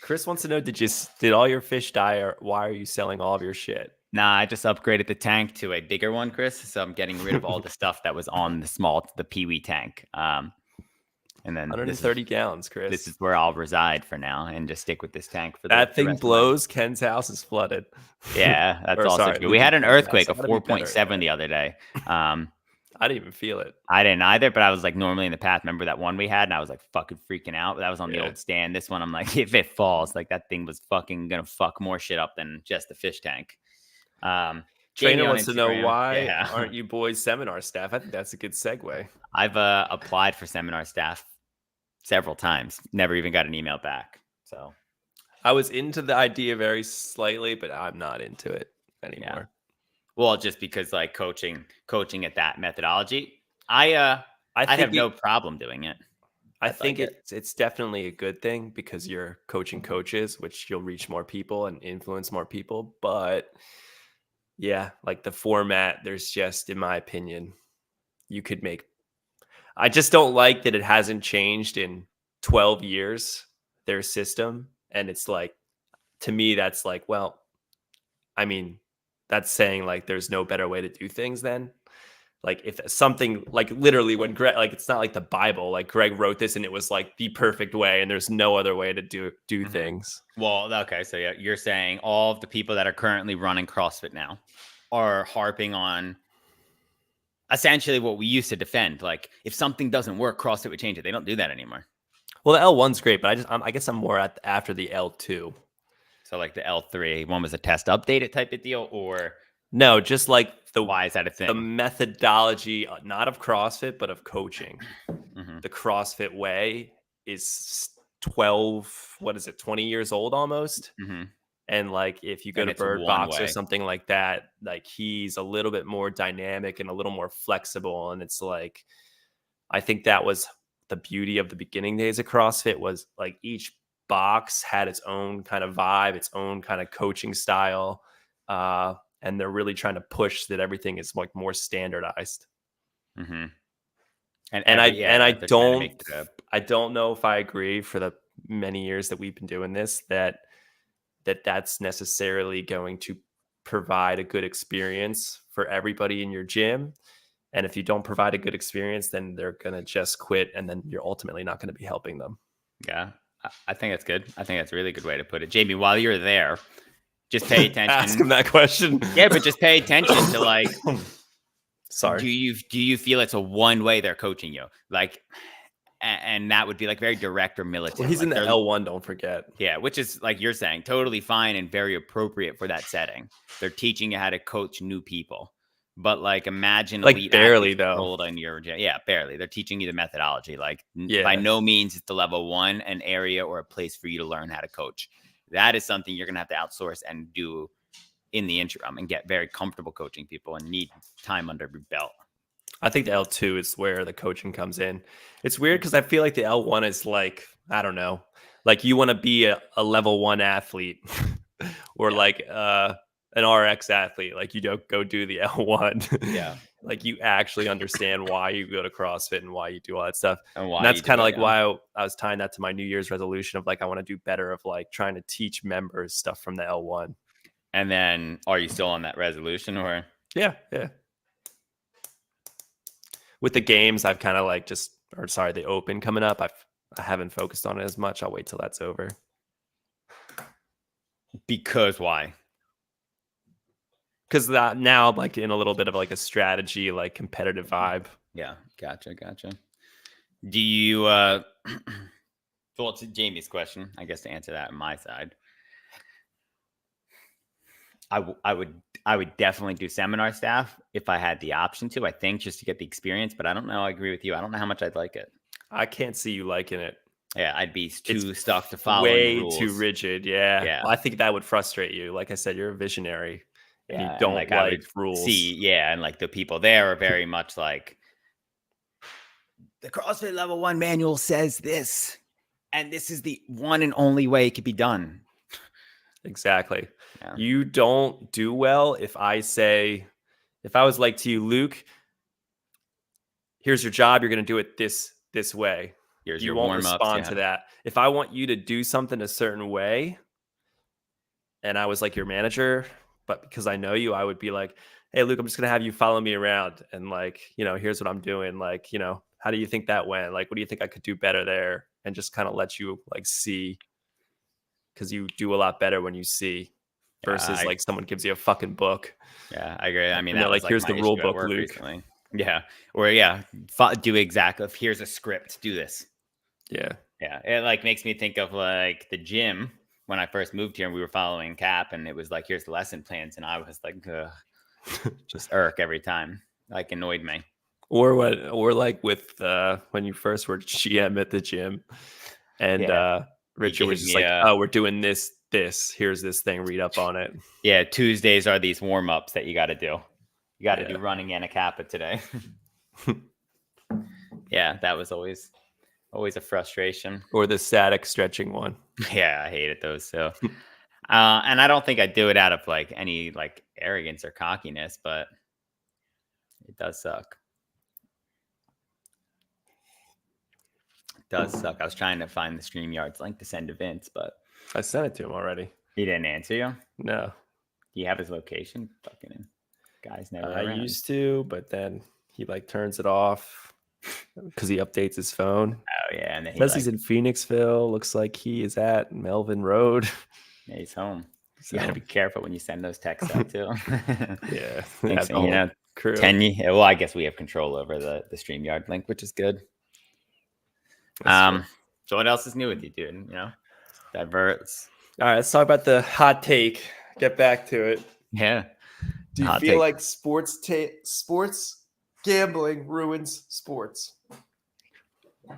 Chris wants to know, did all your fish die or why are you selling all of your shit? Nah, I just upgraded the tank to a bigger one, Chris. So I'm getting rid of all the stuff that was on the Pee-wee tank. And then 130 gallons, Chris. This is where I'll reside for now and just stick with this tank for that thing blows. Ken's house is flooded. Yeah, that's also true. We had an earthquake of 4.7 the other day. I didn't even feel it. I didn't either, but I was like normally in the path. Remember that one we had? And I was like fucking freaking out. But that was on the old stand. This one, I'm like, if it falls, like that thing was fucking going to fuck more shit up than just the fish tank. Trainer wants to know why aren't you boys seminar staff? I think that's a good segue. I've applied for seminar staff several times. Never even got an email back. So I was into the idea very slightly, but I'm not into it anymore. Yeah. Well, just because like coaching at that methodology, I have no problem doing it. I think it's definitely a good thing because you're coaching coaches, which you'll reach more people and influence more people. But yeah, like the format, there's just, in my opinion, I just don't like that it hasn't changed in 12 years, their system. And it's like, to me, that's like, well, I mean, that's saying like there's no better way to do things then. Like if something like literally when Greg, like it's not like the Bible, like Greg wrote this and it was like the perfect way and there's no other way to do things. Well, okay. So yeah, you're saying all of the people that are currently running CrossFit now are harping on essentially what we used to defend. Like, if something doesn't work, CrossFit would change it. They don't do that anymore. Well, the L1's great, but I guess I'm more after the L2. So like the L3 one was a test updated type of deal, or No, just like why is that a the thing? methodology, not of CrossFit, but of coaching. Mhm. The CrossFit way is 12, what is it, 20 years old almost. Mhm. And like if you go And to it's Bird one Box or way. something like that, like he's a little bit more dynamic and a little more flexible. And it's like, I think that was the beauty of the beginning days of CrossFit, was like each box had its own kind of vibe, its own kind of coaching style. And they're really trying to push that everything is like more standardized. Mhm. And And I every and I they're trying to don't make it a I don't know if I agree, for the many years that we've been doing this, that's necessarily going to provide a good experience for everybody in your gym. And if you don't provide a good experience, then they're going to just quit, and then you're ultimately not going to be helping them. yeah. I think that's good. I think that's a really good way to put it. Jamie, while you're there, just pay Ask attention. him that question. Yeah, but just pay attention to like, Sorry. do you feel it's a one way they're coaching you? Like, and that would be like very direct or militant. Well, he's in Like the they're L1, don't forget. yeah, which is like you're saying, totally fine and very appropriate for that setting. They're teaching you how to coach new people. But like imagine Like elite barely athletes though. rolled on your gym. Yeah, barely. They're teaching you the methodology. Like by Yeah. no means is the level one an area or a place for you to learn how to coach. That is something you're gonna have to outsource and do in the interim and get very comfortable coaching people and need time under your belt. I think the L2 is where the coaching comes in. It's weird because I feel like the L1 is like, I don't know, like you want to be a level 1 athlete or Yeah. like an RX athlete. Like you don't go do the L1. Yeah. Like you actually understand why you go to CrossFit and why you do all that stuff. And And why that's you do kind of it. like Yeah. why I was tying that to my New Year's resolution of like, I want to do better of like trying to teach members stuff from the L1. And then are you still on that resolution or Yeah. Yeah. With the games, I've kind of like the open coming up. I haven't focused on it as much. I'll wait till that's over. because why? Because that now I'm like in a little bit of like a strategy, like competitive vibe. Yeah, gotcha. Do you well, to Jamie's question, I guess to answer that on my side, I would definitely do seminar staff if I had the option to, I think, just to get the experience, but I don't know. I agree with you. I don't know how much I'd like it. I can't see you liking it. Yeah, I'd be It's too stuck to following the way too rules. rigid. Yeah. Yeah. Well, I think that would frustrate you. Like I said, you're a visionary and you Yeah, and don't like I like would rules. see, yeah, and like the people there are very much like the CrossFit level 1 manual says this, and this is the one and only way it could be done. Exactly. Yeah. You don't do well if I was like to you, Luke, here's your job. You're going to do it this way. Here's You your won't warm-ups. respond Yeah. to that. If I want you to do something a certain way, and I was like your manager, but because I know you, I would be like, hey, Luke, I'm just going to have you follow me around. And like, here's what I'm doing. Like, how do you think that went? Like, what do you think I could do better there? And just kind of let you like see, because you do a lot better when you see versus like someone gives you a fucking book. Yeah, I agree. I mean, And that they're was like, here's my the rule issue at book, work Luke. recently. Yeah. Or do exactly. Here's a script. Do this. Yeah. Yeah. It like makes me think of like the gym when I first moved here and we were following CAP and it was like, here's the lesson plans. And I was like, just irk every time. Like annoyed me. Or like with when you first were GM at the gym and Richard was just like, oh, we're doing this, here's this thing, read up on it. Yeah, Tuesdays are these warm-ups that you got to do. You got to do running and a kappa today. Yeah, that was always a frustration. Or the static stretching one. Yeah, I hated those. So, and I don't think I do it out of like any like arrogance or cockiness, but it does suck. It does suck. I was trying to find the StreamYards link to send to Vince, but I sent it to him already. He didn't answer you? No. Do you have his location? Fucking guy's never I around. used to, but then he like turns it off because he updates his phone. Oh yeah, and then says he's in Phoenixville. Looks like he is at Melvin Road. Yeah, he's home. So you got to be careful when you send those texts out too. Yeah. Thanks, That whole crew. 10. Well, I guess we have control over the StreamYard link, which is good. That's true. So what else is new with you, dude? You know, diverts. All right, let's talk about the hot take. Get back to it. Yeah. Do you Hot feel take. like sports gambling ruins sports?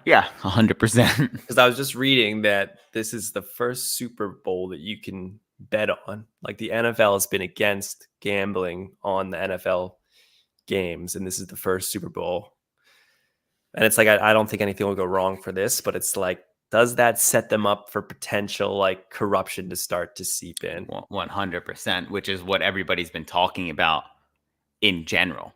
Yeah, 100%. Because I was just reading that this is the first Super Bowl that you can bet on. Like the NFL has been against gambling on the NFL games, and this is the first Super Bowl. And it's like I don't think anything will go wrong for this, but it's like, does that set them up for potential like corruption to start to seep in? 100%, which is what everybody's been talking about in general.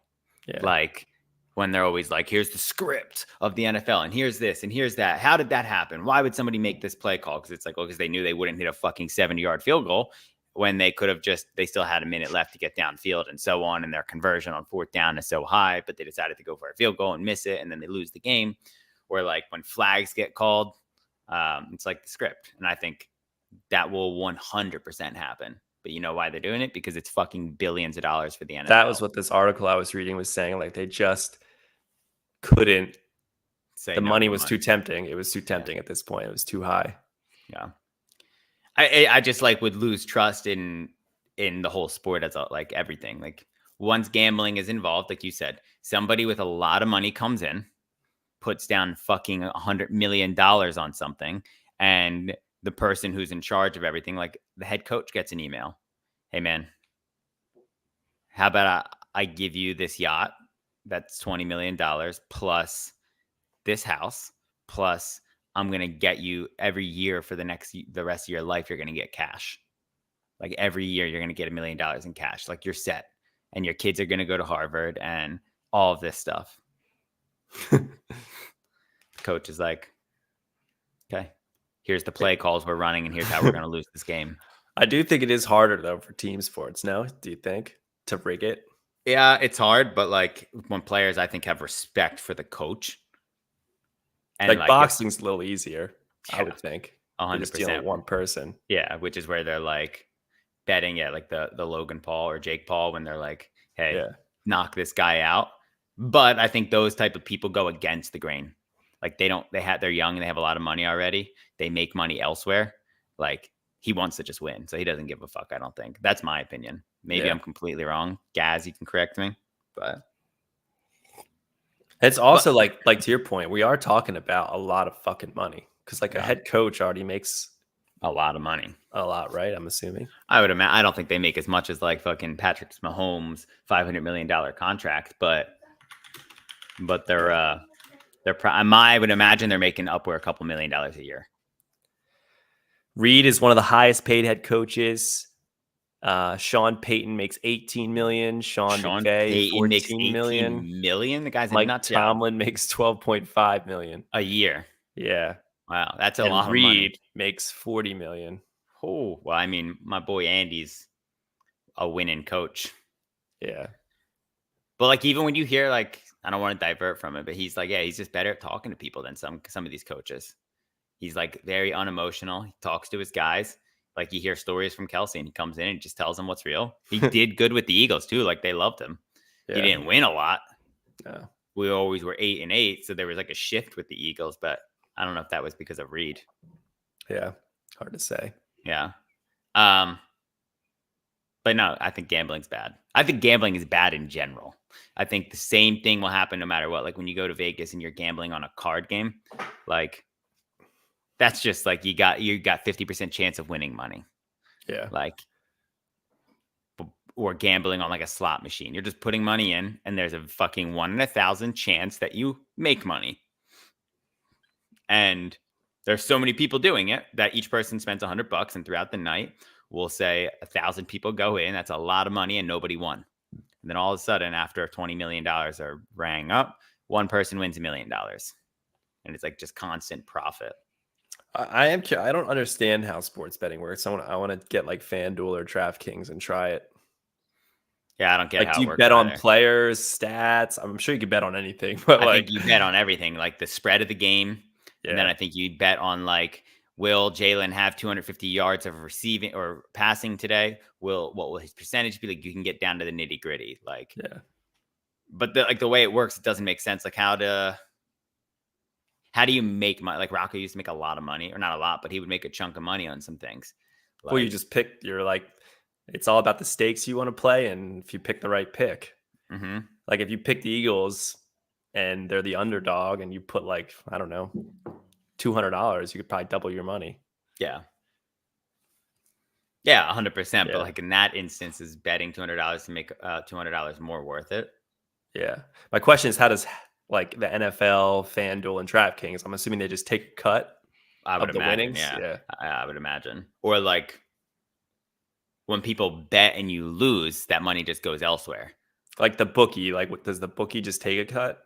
Yeah. Like when they're always like, here's the script of the NFL and here's this and here's that. How did that happen? Why would somebody make this play call? Because it's like, well, because they knew they wouldn't hit a fucking 70-yard field goal when they could have they still had a minute left to get downfield and so on. And their conversion on 4th down is so high, but they decided to go for a field goal and miss it. And then they lose the game. Or like when flags get called, it's like the script. And I think that will 100% happen. But you know why they're doing it? Because it's fucking billions of dollars for the NFL. That was what this article I was reading was saying. Like they just couldn't say the money was too tempting. It was too tempting at this point. It was too high. Yeah. I just like would lose trust in the whole sport as like everything. Like once gambling is involved, like you said, somebody with a lot of money comes in, puts down fucking $100 million on something, and the person who's in charge of everything, like the head coach, gets an email. Hey man, how about I give you this yacht that's $20 million plus this house, plus I'm going to get you every year for the rest of your life, you're going to get cash. Like every year you're going to get $1 million in cash. Like you're set and your kids are going to go to Harvard and all of this stuff. Coach is like, okay, here's the play calls we're running and here's how we're going to lose this game. I do think it is harder though for team sports. No, do you think, to rig it? Yeah, it's hard, but like when players, I think, have respect for the coach. And like boxing's a little easier, yeah, I would think. 100%. One person. Yeah, which is where they're like betting, like the Logan Paul or Jake Paul, when they're like, hey, knock this guy out. But I think those type of people go against the grain. Like they're young and they have a lot of money already. They make money elsewhere. Like he wants to just win. So he doesn't give a fuck, I don't think. That's my opinion. Maybe I'm completely wrong. Gaz, you can correct me. But it's also like to your point, we are talking about a lot of fucking money. Because like a head coach already makes a lot of money. A lot, right? I'm assuming. I would imagine. I don't think they make as much as like fucking Patrick Mahomes' $500 million contract, but they're I would imagine they're making upward a couple $1 million a year. Reed is one of the highest paid head coaches. Sean Payton makes $18 million. Sean McVay $14 million. The guy's Mike Tomlin makes $12.5 million a year. Yeah. Wow, that's a lot of money. Reed makes $40 million. Oh, well, I mean, my boy Andy's a winning coach. Yeah. But like even when you hear like, I don't want to divert from it, but he's like, yeah, he's just better at talking to people than some of these coaches. He's like very unemotional. He talks to his guys. Like you hear stories from Kelsey and he comes in and just tells them what's real. He did good with the Eagles too. Like they loved him. Yeah. He didn't win a lot. No. We always were 8-8. So there was like a shift with the Eagles, but I don't know if that was because of Reed. Yeah. Hard to say. Yeah. But no, I think gambling's bad. I think gambling is bad in general. I think the same thing will happen no matter what. Like when you go to Vegas and you're gambling on a card game, like that's just like you got 50% chance of winning money. Yeah. Like, or gambling on like a slot machine. You're just putting money in and there's a fucking 1 in 1,000 chance that you make money. And there's so many people doing it that each person spends $100 and throughout the night, we'll say 1,000 people go in. That's a lot of money and nobody won. And then all of a sudden, after $20 million are rang up, one person wins $1 million. And it's like just constant profit. I don't understand how sports betting works. I want to get like FanDuel or DraftKings and try it. Yeah, I don't get how it works. Do you bet on players, stats? I'm sure you could bet on anything, but I think you bet on everything, like the spread of the game. Yeah. And then I think you bet on like Will Jalen have 250 yards of receiving or passing today? What will his percentage be? Like, you can get down to the nitty gritty. Like, Yeah. but the way it works, it doesn't make sense. Like, how do you make money? Like, Rocco used to make a lot of money, or not a lot, but he would make a chunk of money on some things. Well, you Like, just pick. You're like, it's all about the stakes you want to play, and if you pick the right pick, mhm. like if you pick the Eagles and they're the underdog, and you put like I don't know, $200, you could probably double your money. Yeah. Yeah, 100%. But Yeah. like in that instance, is betting $200 to make $200 more worth it? Yeah. My question is, how does like the NFL, FanDuel, and DraftKings? I'm assuming they just take a cut I would of the imagine. winnings. Yeah, Yeah. I would imagine. Or like when people bet and you lose, that money just goes elsewhere. Like the bookie, like what does the bookie just take a cut?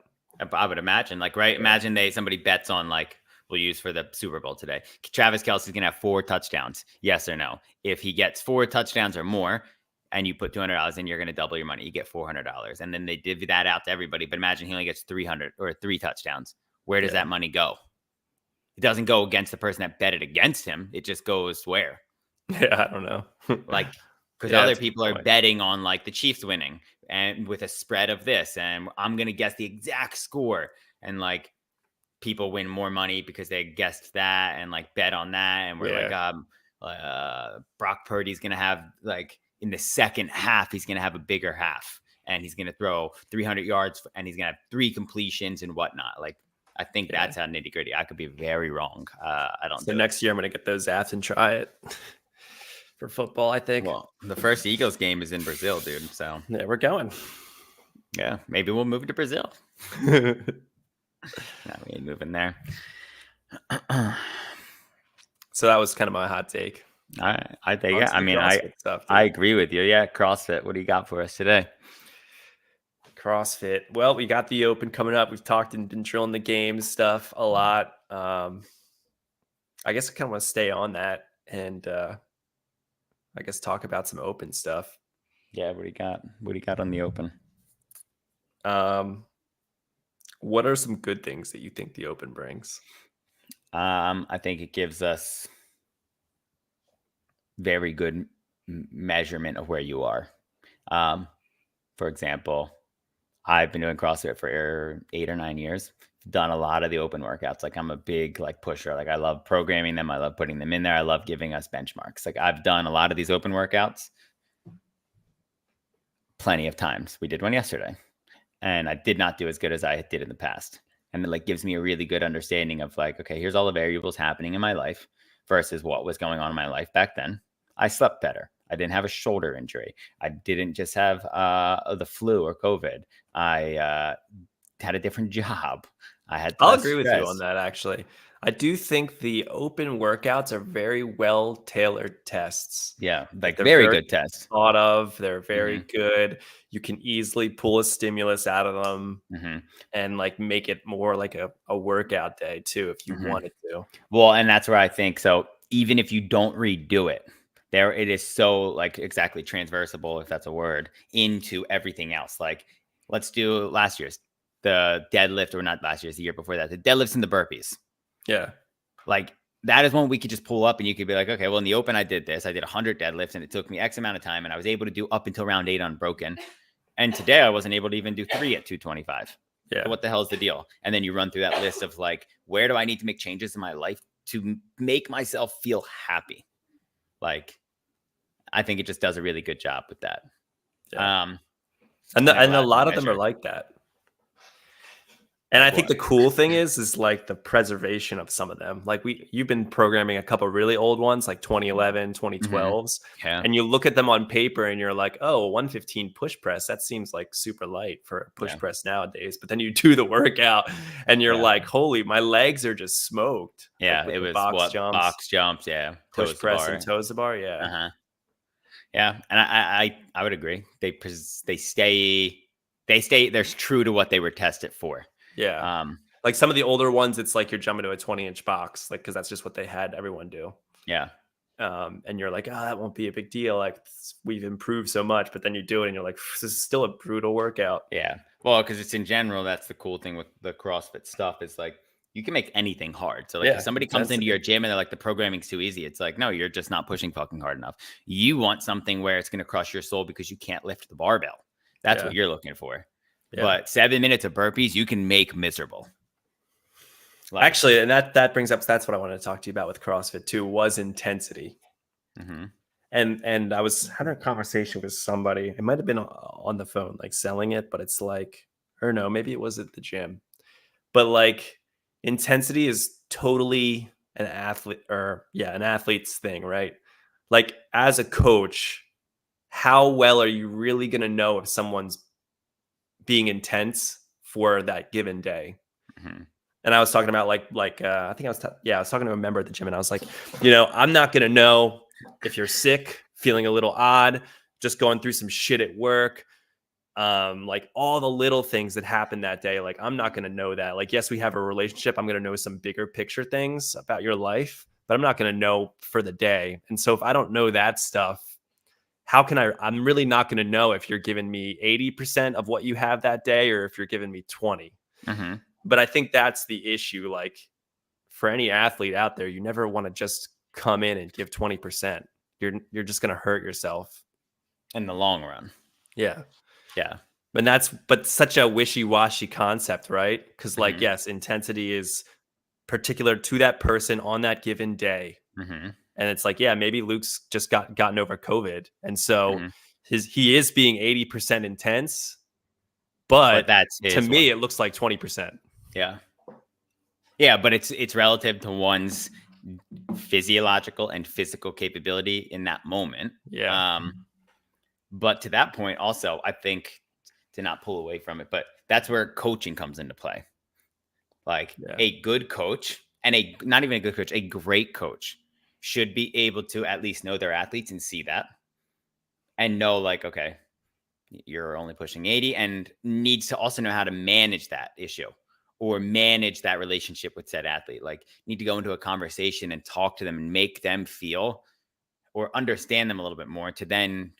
I would imagine. Like, right? Yeah. Imagine somebody bets on, like, we'll use for the Super Bowl today. Travis Kelce's gonna have 4 touchdowns. Yes or no? If he gets 4 touchdowns or more, and you put $200 in, you're gonna double your money. You get $400, and then they divvy that out to everybody. But imagine he only gets 300 or 3 touchdowns. Where does Yeah. that money go? It doesn't go against the person that betted against him. It just goes where? Yeah, I don't know. Like, because Yeah, other that's a people good are point. betting on like the Chiefs winning and with a spread of this, and I'm gonna guess the exact score, and like people win more money because they guessed that and like bet on that, and we're like, Brock Purdy's gonna have, like, in the second half, he's gonna have a bigger half, and he's gonna throw 300 yards, and he's gonna have 3 completions and whatnot. Like, I think Yeah. that's how nitty gritty. I could be very wrong. I don't. So do next year I'm gonna get those apps and try it for football. I think. Well, the first Eagles game is in Brazil, dude. So Yeah, we're going. yeah, maybe we'll move to Brazil. No, we ain't moving there. So that was kind of my hot take. I think, On yeah. to I the mean, CrossFit stuff, I dude. agree with you. Yeah, CrossFit. What do you got for us today? CrossFit. Well, we got the Open coming up. We've talked and been drilling the game stuff a lot. I guess I kind of want to stay on that and I guess talk about some Open stuff. Yeah, what do you got? What do you got on the Open? What are some good things that you think the Open brings? I think it gives us very good measurement of where you are. For example, I've been doing CrossFit for 8 or 9 years. Done a lot of the Open workouts. Like, I'm a big like pusher. Like, I love programming them. I love putting them in there. I love giving us benchmarks. Like, I've done a lot of these Open workouts plenty of times. We did one yesterday, and I did not do as good as I did in the past. And it like gives me a really good understanding of like, okay, here's all the variables happening in my life versus what was going on in my life back then. I slept better. I didn't have a shoulder injury. I didn't just have the flu or COVID. I had a different job. I had I'll less agree with you stress. on that, actually. I do think the Open workouts are very well tailored tests. Yeah, like They're very good tests. thought of. They're very good. You can easily pull a stimulus out of them and like make it more like a workout day too, if you wanted to. Well, and that's where I think so. Even if you don't redo it, there it is so like exactly transversable, if that's a word, into everything else. Like, let's do last year's the deadlift, or not last year's, the year before that, the deadlifts and the burpees. Yeah. Like, that is one we could just pull up and you could be like, okay, well, in the Open, I did this. I did 100 deadlifts and it took me X amount of time, and I was able to do up until round 8 unbroken. And today I wasn't able to even do 3 at 225. Yeah. So what the hell is the deal? And then you run through that list of like, where do I need to make changes in my life to make myself feel happy? Like, I think it just does a really good job with that. Yeah. And a lot of them are like that. And I think the cool thing is like the preservation of some of them. Like you've been programming a couple really old ones, like 2011, 2012s. Yeah. And you look at them on paper and you're like, oh, 115 push press. That seems like super light for a push press nowadays. But then you do the workout and you're like, holy, my legs are just smoked. Yeah. Like it was box jumps. Yeah. Push press and toes to bar. Yeah. Yeah. And I would agree. They stay they're true to what they were tested for. Yeah. Like some of the older ones, it's like you're jumping to a 20-inch box, like, because that's just what they had everyone do. Yeah. And you're like, oh, that won't be a big deal. Like, we've improved so much, but then you do it and you're like, this is still a brutal workout. Yeah. Well, because it's in general, that's the cool thing with the CrossFit stuff is like, You can make anything hard. So like Yeah, if somebody comes into your intensity. gym and they're like, the programming's too easy, it's like, no, you're just not pushing fucking hard enough. You want something where it's going to crush your soul because you can't lift the barbell. That's Yeah. what you're looking for. Yeah. But 7 minutes of burpees, you can make miserable. Like, actually, and that brings up, that's what I wanted to talk to you about with CrossFit too, was intensity. And I was having a conversation with somebody. It might have been on the phone, like selling it, but it's like, or no, maybe it was at the gym. But like, intensity is totally an athlete's thing, right? Like, as a coach, how well are you really going to know if someone's being intense for that given day? And I was talking about I think I was talking to a member at the gym, and I was like, I'm not going to know if you're sick, feeling a little odd, just going through some shit at work, like all the little things that happened that day. Like, I'm not going to know that. Like, yes, we have a relationship. I'm going to know some bigger picture things about your life, but I'm not going to know for the day. And so if I don't know that stuff, how can I'm really not going to know if you're giving me 80% of what you have that day, or if you're giving me 20. But I think that's the issue. Like, for any athlete out there, you never want to just come in and give 20%. You're just going to hurt yourself in the long run. Yeah. Yeah. But such a wishy-washy concept, right? Because like, yes, intensity is particular to that person on that given day. And it's like, yeah, maybe Luke's just gotten over COVID. And so he is being 80% intense, but that's to me, it looks like 20%. Yeah. Yeah, but it's relative to one's physiological and physical capability in that moment. Yeah. But to that point, also, I think, to not pull away from it, but that's where coaching comes into play. Like a good coach, and not even a good coach, a great coach should be able to at least know their athletes and see that and know, like, okay, you're only pushing 80, and needs to also know how to manage that issue or manage that relationship with said athlete. Like, need to go into a conversation and talk to them and make them feel or understand them a little bit more, to then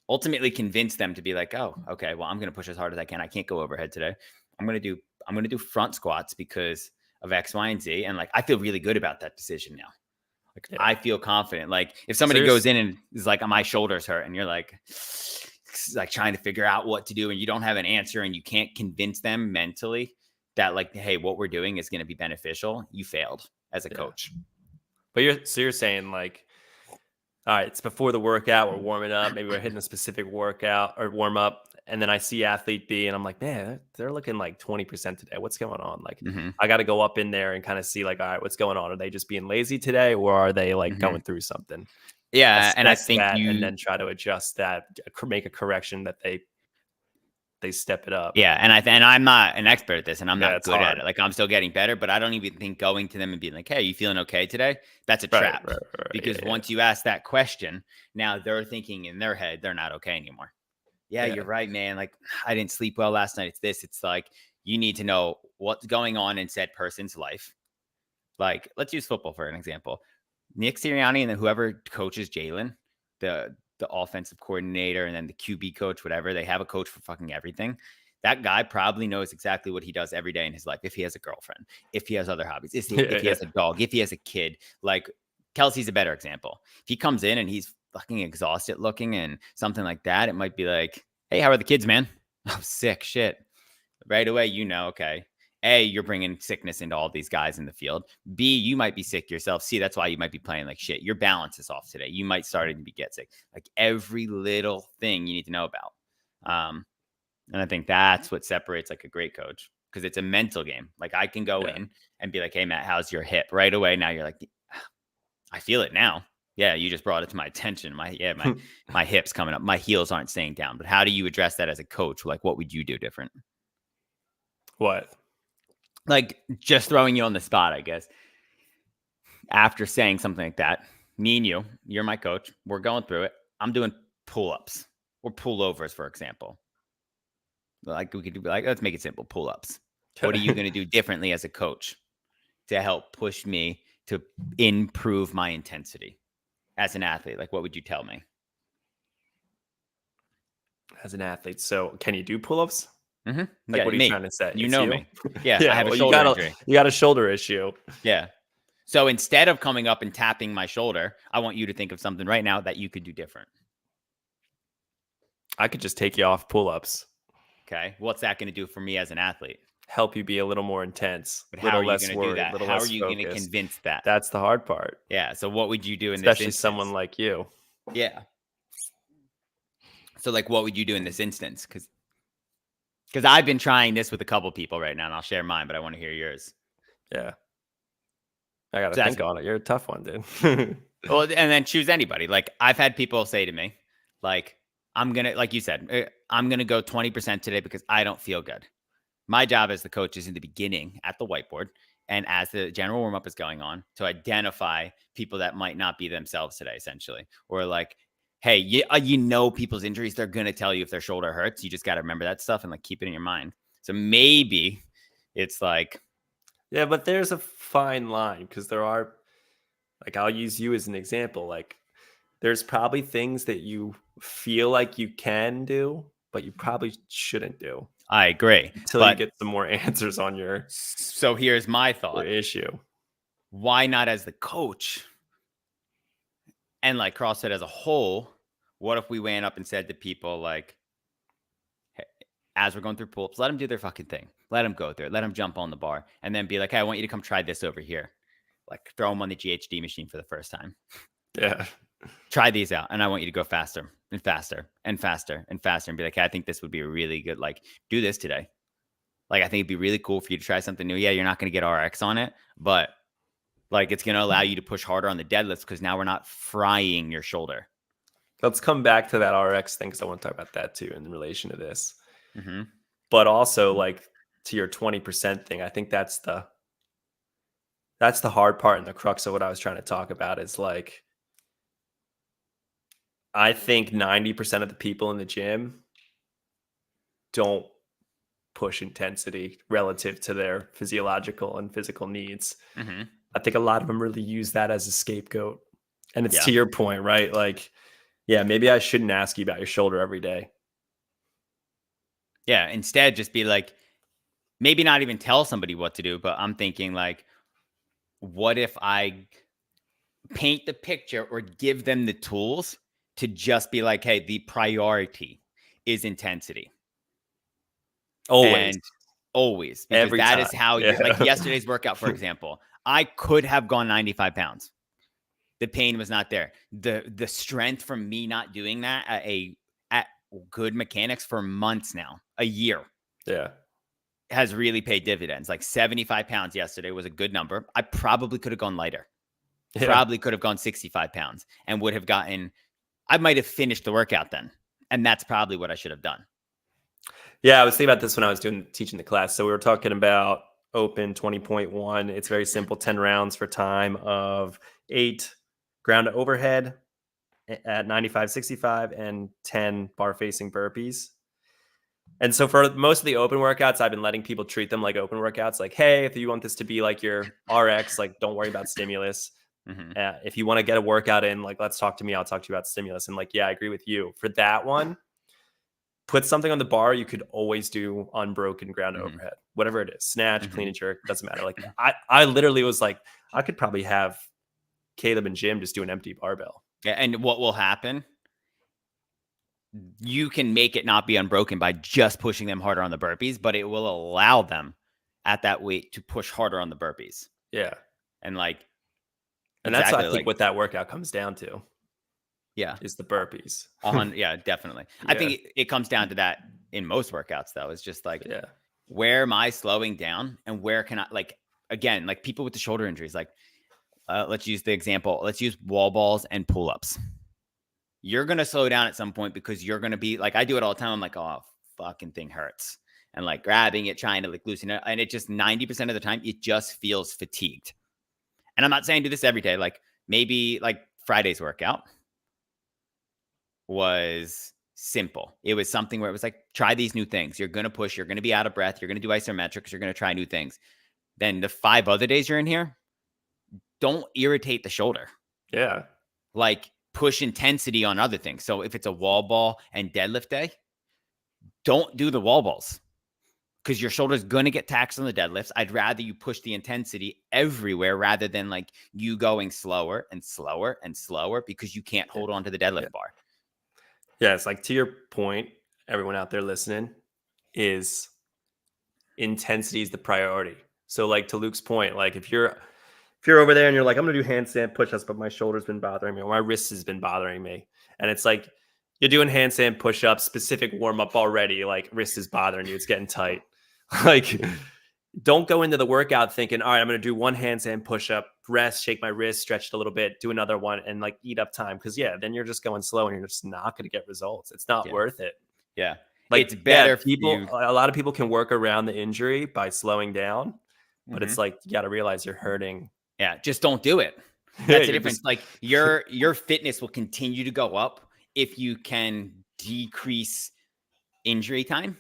ultimately convince them to be like, oh, okay, well, I'm going to push as hard as I can. I can't go overhead today. I'm going to do front squats because of X, Y, and Z. And like, I feel really good about that decision now. Like, I feel confident. Like, if somebody goes in and is like, my shoulders hurt, and you're like trying to figure out what to do, and you don't have an answer, and you can't convince them mentally that, like, hey, what we're doing is going to be beneficial, you failed as a coach. But you're saying, like, all right, it's before the workout, we're warming up, maybe we're hitting a specific workout or warm up, and then I see athlete B, and I'm like, man, they're looking like 20% today. What's going on? Like, I got to go up in there and kind of see, like, all right, what's going on? Are they just being lazy today, or are they like going through something? Yeah, and I think and then try to adjust that, make a correction that they step it up. Yeah, and I'm not an expert at this, and I'm not good at it. Like, I'm still getting better, but I don't even think going to them and being like, hey, you feeling okay today? That's a trap. Right, because once you ask that question, now they're thinking in their head they're not okay anymore. Yeah, you're right, man. Like, I didn't sleep well last night. It's this. It's like, you need to know what's going on in said person's life. Like, let's use football for an example. Nick Sirianni and then whoever coaches Jalen, the offensive coordinator, and then the QB coach, whatever, they have a coach for fucking everything. That guy probably knows exactly what he does every day in his life. If he has a girlfriend, if he has other hobbies, if he has a dog, if he has a kid. Like, Kelsey's a better example. If he comes in and he's fucking exhausted looking and something like that, it might be like, hey, how are the kids, man? Oh, sick, shit. Right away, okay. A, you're bringing sickness into all these guys in the field. B, you might be sick yourself. C, that's why you might be playing like shit. Your balance is off today. You might start to get sick. Like, every little thing you need to know about. And I think that's what separates like a great coach, because it's a mental game. Like, I can go in and be like, hey, Matt, how's your hip? Right away, now you're like, I feel it now. Yeah, you just brought it to my attention. My hip's coming up. My heels aren't staying down. But how do you address that as a coach? Like, what would you do different? What? Like, just throwing you on the spot, I guess. After saying something like that, me and you're my coach. We're going through it. I'm doing pull-ups or pullovers, for example. Like, we could do, like, let's make it simple, pull-ups. What are you going to do differently as a coach to help push me to improve my intensity as an athlete? Like, what would you tell me? As an athlete. So can you do pull-ups? Mm-hmm. Like, Yeah, what are you me. trying to say? You It's know you? me. Yeah, I Yeah, have a well, shoulder injury. you got a shoulder issue. Yeah. So instead of coming up and tapping my shoulder, I want you to think of something right now that you could do different. I could just take you off pull-ups, Okay. What's that going to do for me as an athlete? help you be a little more intense, But how little are you less going to do worried, that? little How are less you going to focused. convince that? That's the hard part. Yeah. So what would you do in Especially this instance? someone like you. Yeah. So like, what would you do in this instance? Because I've been trying this with a couple people right now, and I'll share mine, but I want to hear yours. Yeah. I got to So think on it. You're a tough one, dude. Well, and then choose anybody. Like I've had people say to me, like, I'm going to, like you said, I'm going to go 20% today because I don't feel good. My job as the coach is in the beginning at the whiteboard and as the general warm up is going on to identify people that might not be themselves today, essentially. Or like, hey, you know people's injuries, they're going to tell you if their shoulder hurts. You just got to remember that stuff and like keep it in your mind. So maybe it's like, yeah, but there's a fine line because there are, like, I'll use you as an example. Like, there's probably things that you feel like you can do, but you probably shouldn't do I agree. until you get some more answers on your So here's my thought. issue. Why not as the coach and like CrossFit as a whole? What if we went up and said to people like, hey, as we're going through pull-ups, let them do their fucking thing. Let them go through it. Let them jump on the bar and then be like, hey, I want you to come try this over here. Like throw them on the GHD machine for the first time. Yeah. Try these out. And I want you to go faster and faster and faster and faster and be like, hey, I think this would be a really good, like, do this today. Like, I think it'd be really cool for you to try something new. Yeah, you're not going to get RX on it, but like it's going to allow you to push harder on the deadlifts because now we're not frying your shoulder. Let's come back to that RX thing because I want to talk about that too in relation to this. Mm-hmm. But also, like, to your 20% thing, I think that's the hard part and the crux of what I was trying to talk about is like, I think 90% of the people in the gym don't push intensity relative to their physiological and physical needs. Mm-hmm. I think a lot of them really use that as a scapegoat. And it's to Yeah. your point, right? Like, yeah, maybe I shouldn't ask you about your shoulder every day. Yeah. Instead, just be like, maybe not even tell somebody what to do, but I'm thinking like, what if I paint the picture or give them the tools to just be like, hey, the priority is intensity. Always. And always. Because Every that is time. how Yeah. you, like yesterday's workout, for example, I could have gone 95 pounds. The pain was not there. The strength from me not doing that at good mechanics for months now, a year, Yeah. has really paid dividends. Like 75 pounds yesterday was a good number. I probably could have gone lighter. Yeah. Probably could have gone 65 pounds and would have gotten, I might have finished the workout then. And that's probably what I should have done. Yeah, I was thinking about this when I was teaching the class. So we were talking about open 20.1. It's very simple, 10 rounds for time of 8 ground to overhead at 95, 65 and 10 bar facing burpees. And so for most of the open workouts, I've been letting people treat them like open workouts. Like, hey, if you want this to be like your RX, like don't worry about stimulus. Mm-hmm. If you want to get a workout in, like, let's talk to me. I'll talk to you about stimulus. And like, yeah, I agree with you. For that one, put something on the bar you could always do unbroken ground Mm-hmm. overhead, whatever it is, snatch, Mm-hmm. clean and jerk, doesn't matter. Like I literally was like, I could probably have Caleb and Jim just do an empty barbell. Yeah, and what will happen? You can make it not be unbroken by just pushing them harder on the burpees, but it will allow them at that weight to push harder on the burpees. Yeah. And like, and exactly, that's, I think, like, what that workout comes down to. Yeah. Is the burpees. Yeah, definitely. Yeah. I think it comes down to that in most workouts, though. It's just like, yeah, where am I slowing down and where can I, like, again, like people with the shoulder injuries, like, let's use the example. Let's use wall balls and pull-ups. You're going to slow down at some point because you're going to be like, I do it all the time. I'm like, oh, fucking thing hurts. And like grabbing it, trying to like loosen it. And it just 90% of the time, it just feels fatigued. And I'm not saying do this every day. Like maybe like Friday's workout was simple. It was something where it was like, try these new things. You're going to push. You're going to be out of breath. You're going to do isometrics. You're going to try new things. Then the 5 other days you're in here, don't irritate the shoulder. Yeah. Like push intensity on other things. So if it's a wall ball and deadlift day, don't do the wall balls. because your shoulder's going to get taxed on the deadlifts. I'd rather you push the intensity everywhere rather than like you going slower and slower and slower because you can't hold on to the deadlift bar. Yeah, it's like, to your point, everyone out there listening, is intensity is the priority. So like to Luke's point, like if you're over there and you're like, I'm gonna do handstand push-ups, but my shoulder's been bothering me or my wrist has been bothering me, and it's like you're doing handstand push-ups, specific warm-up already, like wrist is bothering you, it's getting tight. Like, don't go into the workout thinking, all right, I'm gonna do one handstand push-up, rest, shake my wrist, stretch it a little bit, do another one, and like eat up time. Because then you're just going slow and you're just not gonna get results. It's not worth it. Yeah. Like, it's better a lot of people can work around the injury by slowing down, but it's like, you got to realize you're hurting. Yeah, just don't do it. That's the difference. Like your fitness will continue to go up if you can decrease injury time.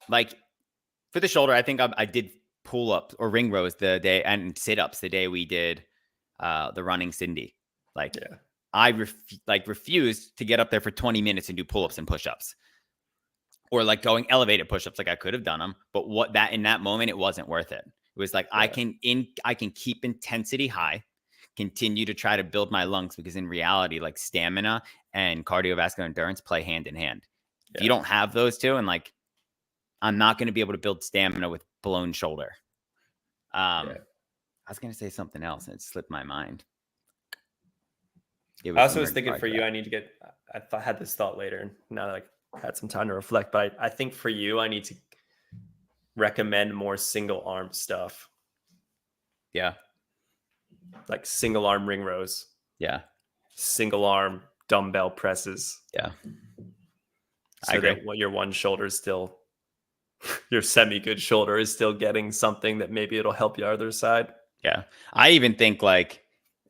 Like for the shoulder, I think I did pull ups or ring rows the day and sit ups the day we did the running Cindy. Like I refused to get up there for 20 minutes and do pull ups and push ups. Or like going elevated push-ups, like I could have done them, but in that moment, it wasn't worth it. It was like, I can keep intensity high, continue to try to build my lungs, because in reality, like stamina and cardiovascular endurance play hand in hand. If you don't have those two, and like, I'm not going to be able to build stamina with blown shoulder. I was going to say something else and it slipped my mind. I also was thinking for you, I had this thought later, and now that I had some time to reflect, but I think for you, I need to recommend more single arm stuff. Yeah. Like single arm ring rows. Yeah. Single arm dumbbell presses. Yeah. So that your one shoulder is still, your semi-good shoulder is still getting something that maybe it'll help your other side. Yeah. I even think like,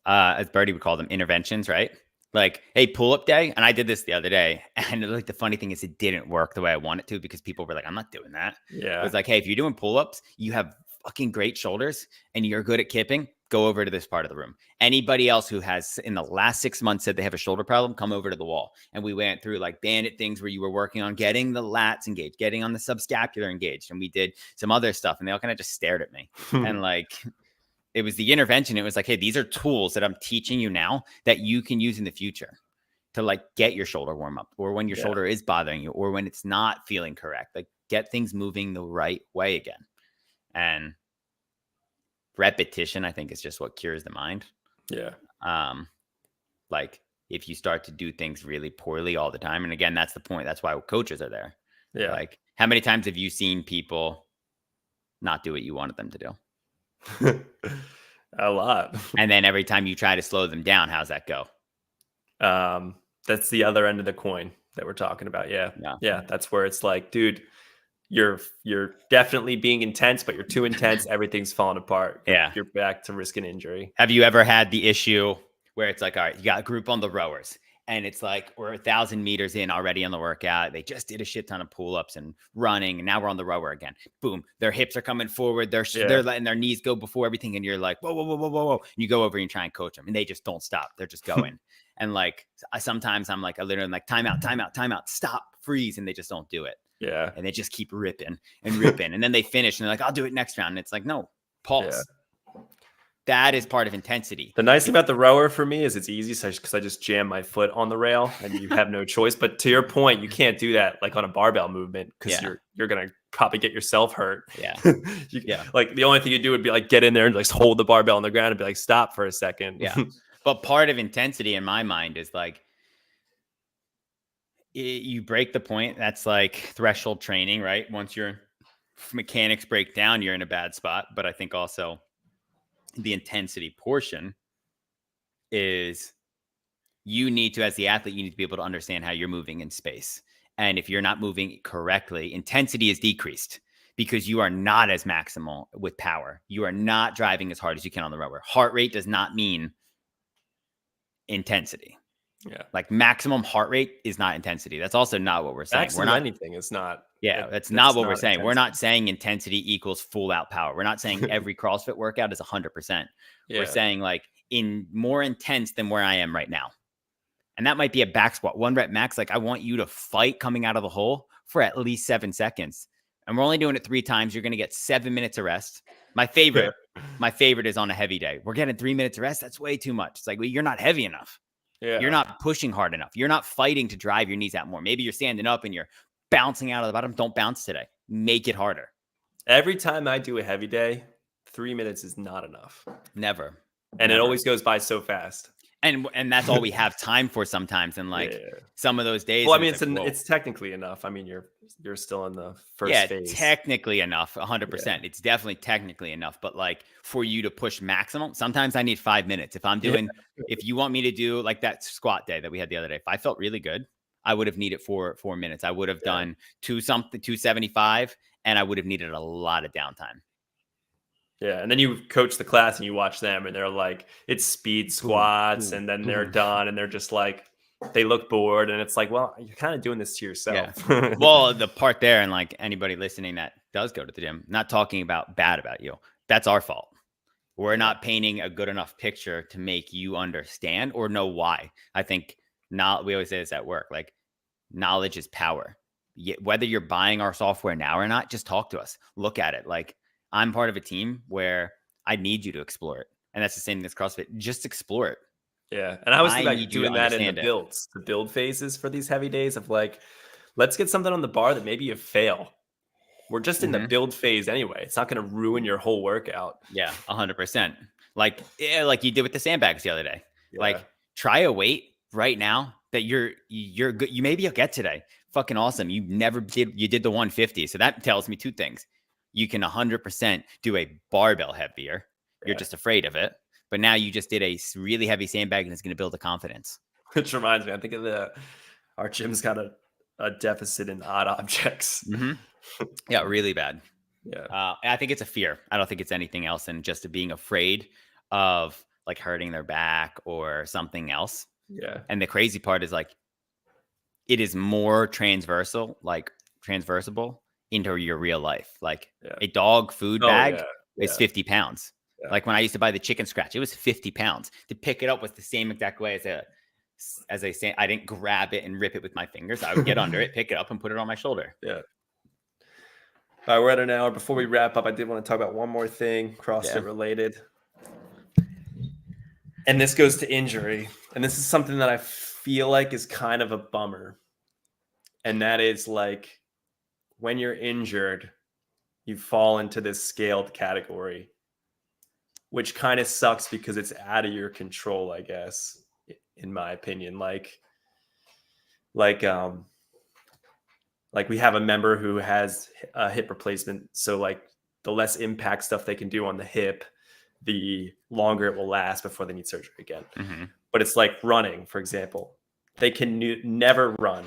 as Birdie would call them, interventions, right? Like, hey, pull-up day. And I did this the other day. And like the funny thing is it didn't work the way I wanted to, because people were like, I'm not doing that. Yeah. It was like, hey, if you're doing pull-ups, you have fucking great shoulders and you're good at kipping, go over to this part of the room. Anybody else who has in the last 6 months said they have a shoulder problem, come over to the wall. And we went through like bandit things where you were working on getting the lats engaged, getting on the subscapular engaged. And we did some other stuff and they all kind of just stared at me. And like, it was the intervention. It was like, hey, these are tools that I'm teaching you now that you can use in the future to like get your shoulder warm up, or when your shoulder is bothering you, or when it's not feeling correct, like get things moving the right way again. And repetition, I think, is just what cures the mind. Yeah. Like if you start to do things really poorly all the time, and again, that's the point. That's why coaches are there. Yeah. Like how many times have you seen people not do what you wanted them to do? A lot. And then every time you try to slow them down, how's that go? That's the other end of the coin that we're talking about. Yeah. That's where it's like, dude, you're definitely being intense, but you're too intense. Everything's falling apart. Yeah. You're back to risking injury. Have you ever had the issue where it's like, all right, you got a group on the rowers, and it's like we're 1,000 meters in already on the workout. They just did a shit ton of pull-ups and running, and now we're on the rower again. Boom, their hips are coming forward. They're letting their knees go before everything, and you're like, whoa. And you go over and you try and coach them, and they just don't stop. They're just going. And like sometimes I'm like, I literally am like, time out, stop, freeze, and they just don't do it. Yeah, and they just keep ripping, and then they finish, and they're like, I'll do it next round. And it's like, no, pause. Yeah. That is part of intensity. The nice thing about the rower for me is it's easy because I just jam my foot on the rail and you have no choice. But to your point, you can't do that like on a barbell movement because you're going to probably get yourself hurt. Yeah. Like the only thing you do would be like get in there and like hold the barbell on the ground and be like, stop for a second. Yeah. But part of intensity in my mind is like, you break the point. That's like threshold training, right? Once your mechanics break down, you're in a bad spot. But I think also the intensity portion is you need to, as the athlete, you need to be able to understand how you're moving in space. And if you're not moving correctly, intensity is decreased because you are not as maximal with power. You are not driving as hard as you can on the rower. Heart rate does not mean intensity. Yeah. Like maximum heart rate is not intensity. That's also not what we're saying. We're not anything. It's not. Yeah, that's not what we're saying. Intensity. We're not saying intensity equals full out power. We're not saying every CrossFit workout is 100%. Yeah. We're saying like in more intense than where I am right now. And that might be a back squat, 1 rep max. Like I want you to fight coming out of the hole for at least 7 seconds. and we're only doing it 3 times. You're going to get 7 minutes of rest. My favorite is on a heavy day. We're getting 3 minutes of rest. That's way too much. It's like, well, you're not heavy enough. Yeah. You're not pushing hard enough. You're not fighting to drive your knees out more. Maybe you're standing up and you're bouncing out of the bottom. Don't bounce today. Make it harder. Every time I do a heavy day, 3 minutes is not enough. Never. And it always goes by so fast. And that's all we have time for sometimes. And like some of those days. Well, I mean, it's technically enough. I mean, you're still in the first phase. Technically enough, 100%. Yeah. It's definitely technically enough. But like for you to push maximum, sometimes I need 5 minutes. If I'm doing, if you want me to do like that squat day that we had the other day, if I felt really good, I would have needed 4 minutes. I would have done 275, and I would have needed a lot of downtime. Yeah, and then you coach the class and you watch them and they're like, it's speed squats, and then they're done and they're just like, they look bored, and it's like, well, you're kind of doing this to yourself. Yeah. Well, the part there, and like anybody listening that does go to the gym, not talking about bad about you, that's our fault. We're not painting a good enough picture to make you understand or know why. I think we always say this at work, like knowledge is power. Whether you're buying our software now or not, just talk to us. Look at it. Like, I'm part of a team where I need you to explore it. And that's the same thing as CrossFit. Just explore it. Yeah. And I was thinking about doing that in the builds, the build phases for these heavy days of like, let's get something on the bar that maybe you fail. We're just in the build phase anyway. It's not going to ruin your whole workout. Yeah, 100%. Like you did with the sandbags the other day. Yeah. Like, try a weight right now that you're good. Maybe you'll get today. Fucking awesome. You did the 150. So that tells me 2 things. You can 100% do a barbell heavier. You're just afraid of it. But now you just did a really heavy sandbag, and it's going to build the confidence. Which reminds me, I think of our gym's got a deficit in odd objects. Yeah, really bad. Yeah. I think it's a fear. I don't think it's anything else than just being afraid of like hurting their back or something else. Yeah. And the crazy part is like, it is more transversable into your real life. Like a dog food bag is 50 pounds. Yeah. Like when I used to buy the chicken scratch, it was 50 pounds. To pick it up was the same exact way as I say, I didn't grab it and rip it with my fingers. I would get under it, pick it up, and put it on my shoulder. Yeah. All right, we're at an hour. Before we wrap up, I did want to talk about one more thing, CrossFit related. And this goes to injury. And this is something that I feel like is kind of a bummer. And that is like, when you're injured, you fall into this scaled category, which kind of sucks because it's out of your control, I guess, in my opinion. Like we have a member who has a hip replacement. So like the less impact stuff they can do on the hip, the longer it will last before they need surgery again. But it's like running, for example, they can never run.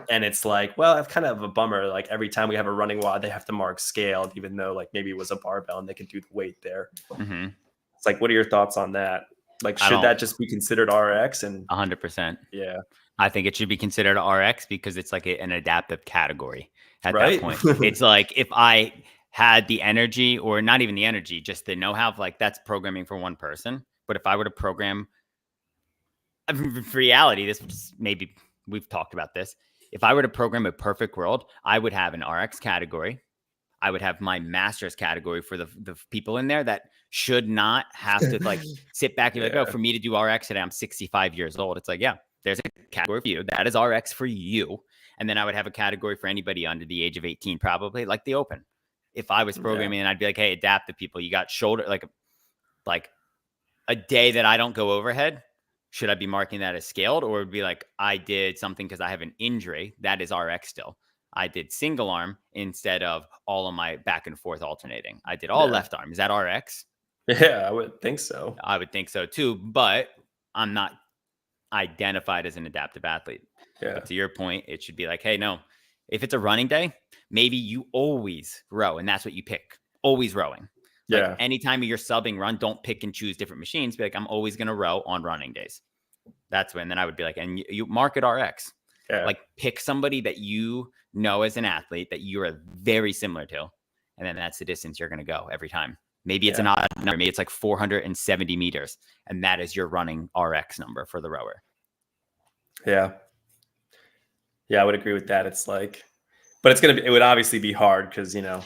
And it's like, well, that's kind of a bummer. Like every time we have a running WOD, they have to mark scaled, even though like maybe it was a barbell and they can do the weight there. It's like, what are your thoughts on that? Like, should that just be considered RX? And 100%. Yeah. I think it should be considered RX because it's like an adaptive category at that point. It's like if I had the energy, or not even the energy, just the know-how, like that's programming for one person. But if I were to program, for reality, this was maybe we've talked about this. If I were to program a perfect world, I would have an RX category. I would have my master's category for the people in there that should not have to like sit back and be like, oh, for me to do RX today, I'm 65 years old. It's like, yeah, there's a category for you. That is RX for you. And then I would have a category for anybody under the age of 18, probably like the open. If I was programming and I'd be like, hey, adapt the people. You got shoulder, like a day that I don't go overhead. Should I be marking that as scaled, or would it be like I did something because I have an injury that is RX still? I did single arm instead of all of my back and forth alternating. I did all left arm. Is that RX? Yeah, I would think so. I would think so too, but I'm not identified as an adaptive athlete. Yeah. But to your point, it should be like, hey, no, if it's a running day, maybe you always row, and that's what you pick. Always rowing. Like anytime you're subbing run, don't pick and choose different machines. Be like, I'm always going to row on running days. That's when then I would be like, and you market RX. Yeah. Like pick somebody that you know as an athlete that you're very similar to. And then that's the distance you're going to go every time. Maybe it's an odd number. Maybe it's like 470 meters. And that is your running RX number for the rower. Yeah. Yeah, I would agree with that. It's like, But it would obviously be hard because, you know,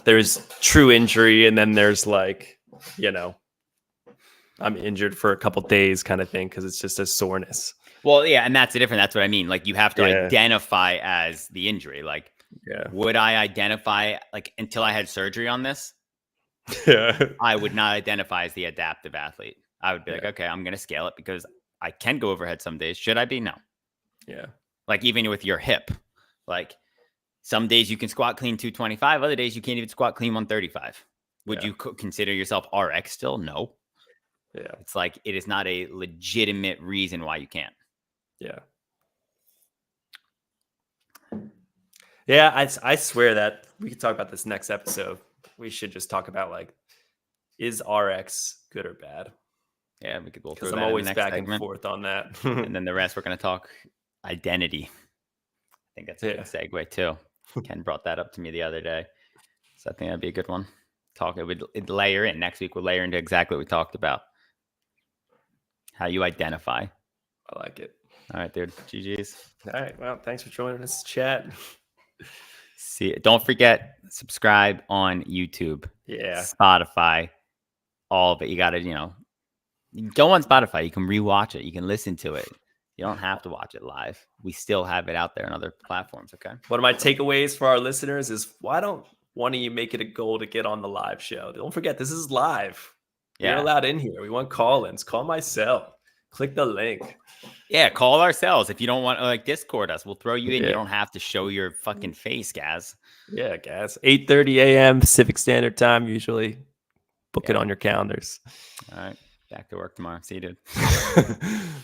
there's true injury and then there's like, you know, I'm injured for a couple days kind of thing because it's just a soreness. Well, yeah, and that's the difference. That's what I mean. Like you have to Yeah. identify as the injury. Like, Yeah. would I identify like until I had surgery on this? Yeah. I would not identify as the adaptive athlete. I would be like, okay, I'm going to scale it because I can go overhead some days. Should I be? No. Yeah. Like even with your hip, like some days you can squat clean 225, other days you can't even squat clean 135. Would you consider yourself RX still? No. Yeah. It's like it is not a legitimate reason why you can't. Yeah. Yeah, I swear that we could talk about this next episode. We should just talk about like, is RX good or bad? Yeah, we could go Because through I'm that always in the next back segment. and forth on that. And then the rest we're going to talk identity. I think that's a good segue too. Ken brought that up to me the other day, so I think that'd be a good one. It'd layer in next week. We'll layer into exactly what we talked about. How you identify. I like it. All right, dude. GG's. All right. Well, thanks for joining us, chat. Don't forget, subscribe on YouTube. Yeah. Spotify. All of it. You got to, go on Spotify. You can rewatch it. You can listen to it. You don't have to watch it live. We still have it out there on other platforms. Okay. One of my takeaways for our listeners is why don't one of you make it a goal to get on the live show? Don't forget, this is live. Yeah. You're allowed in here. We want call-ins. Call my cell. Click the link. Yeah, call ourselves. If you don't want to like Discord us, we'll throw you in. You don't have to show your fucking face, Gaz. Yeah, Gaz. 8:30 a.m. Pacific Standard Time usually. Book it on your calendars. All right. Back to work tomorrow. See you, dude.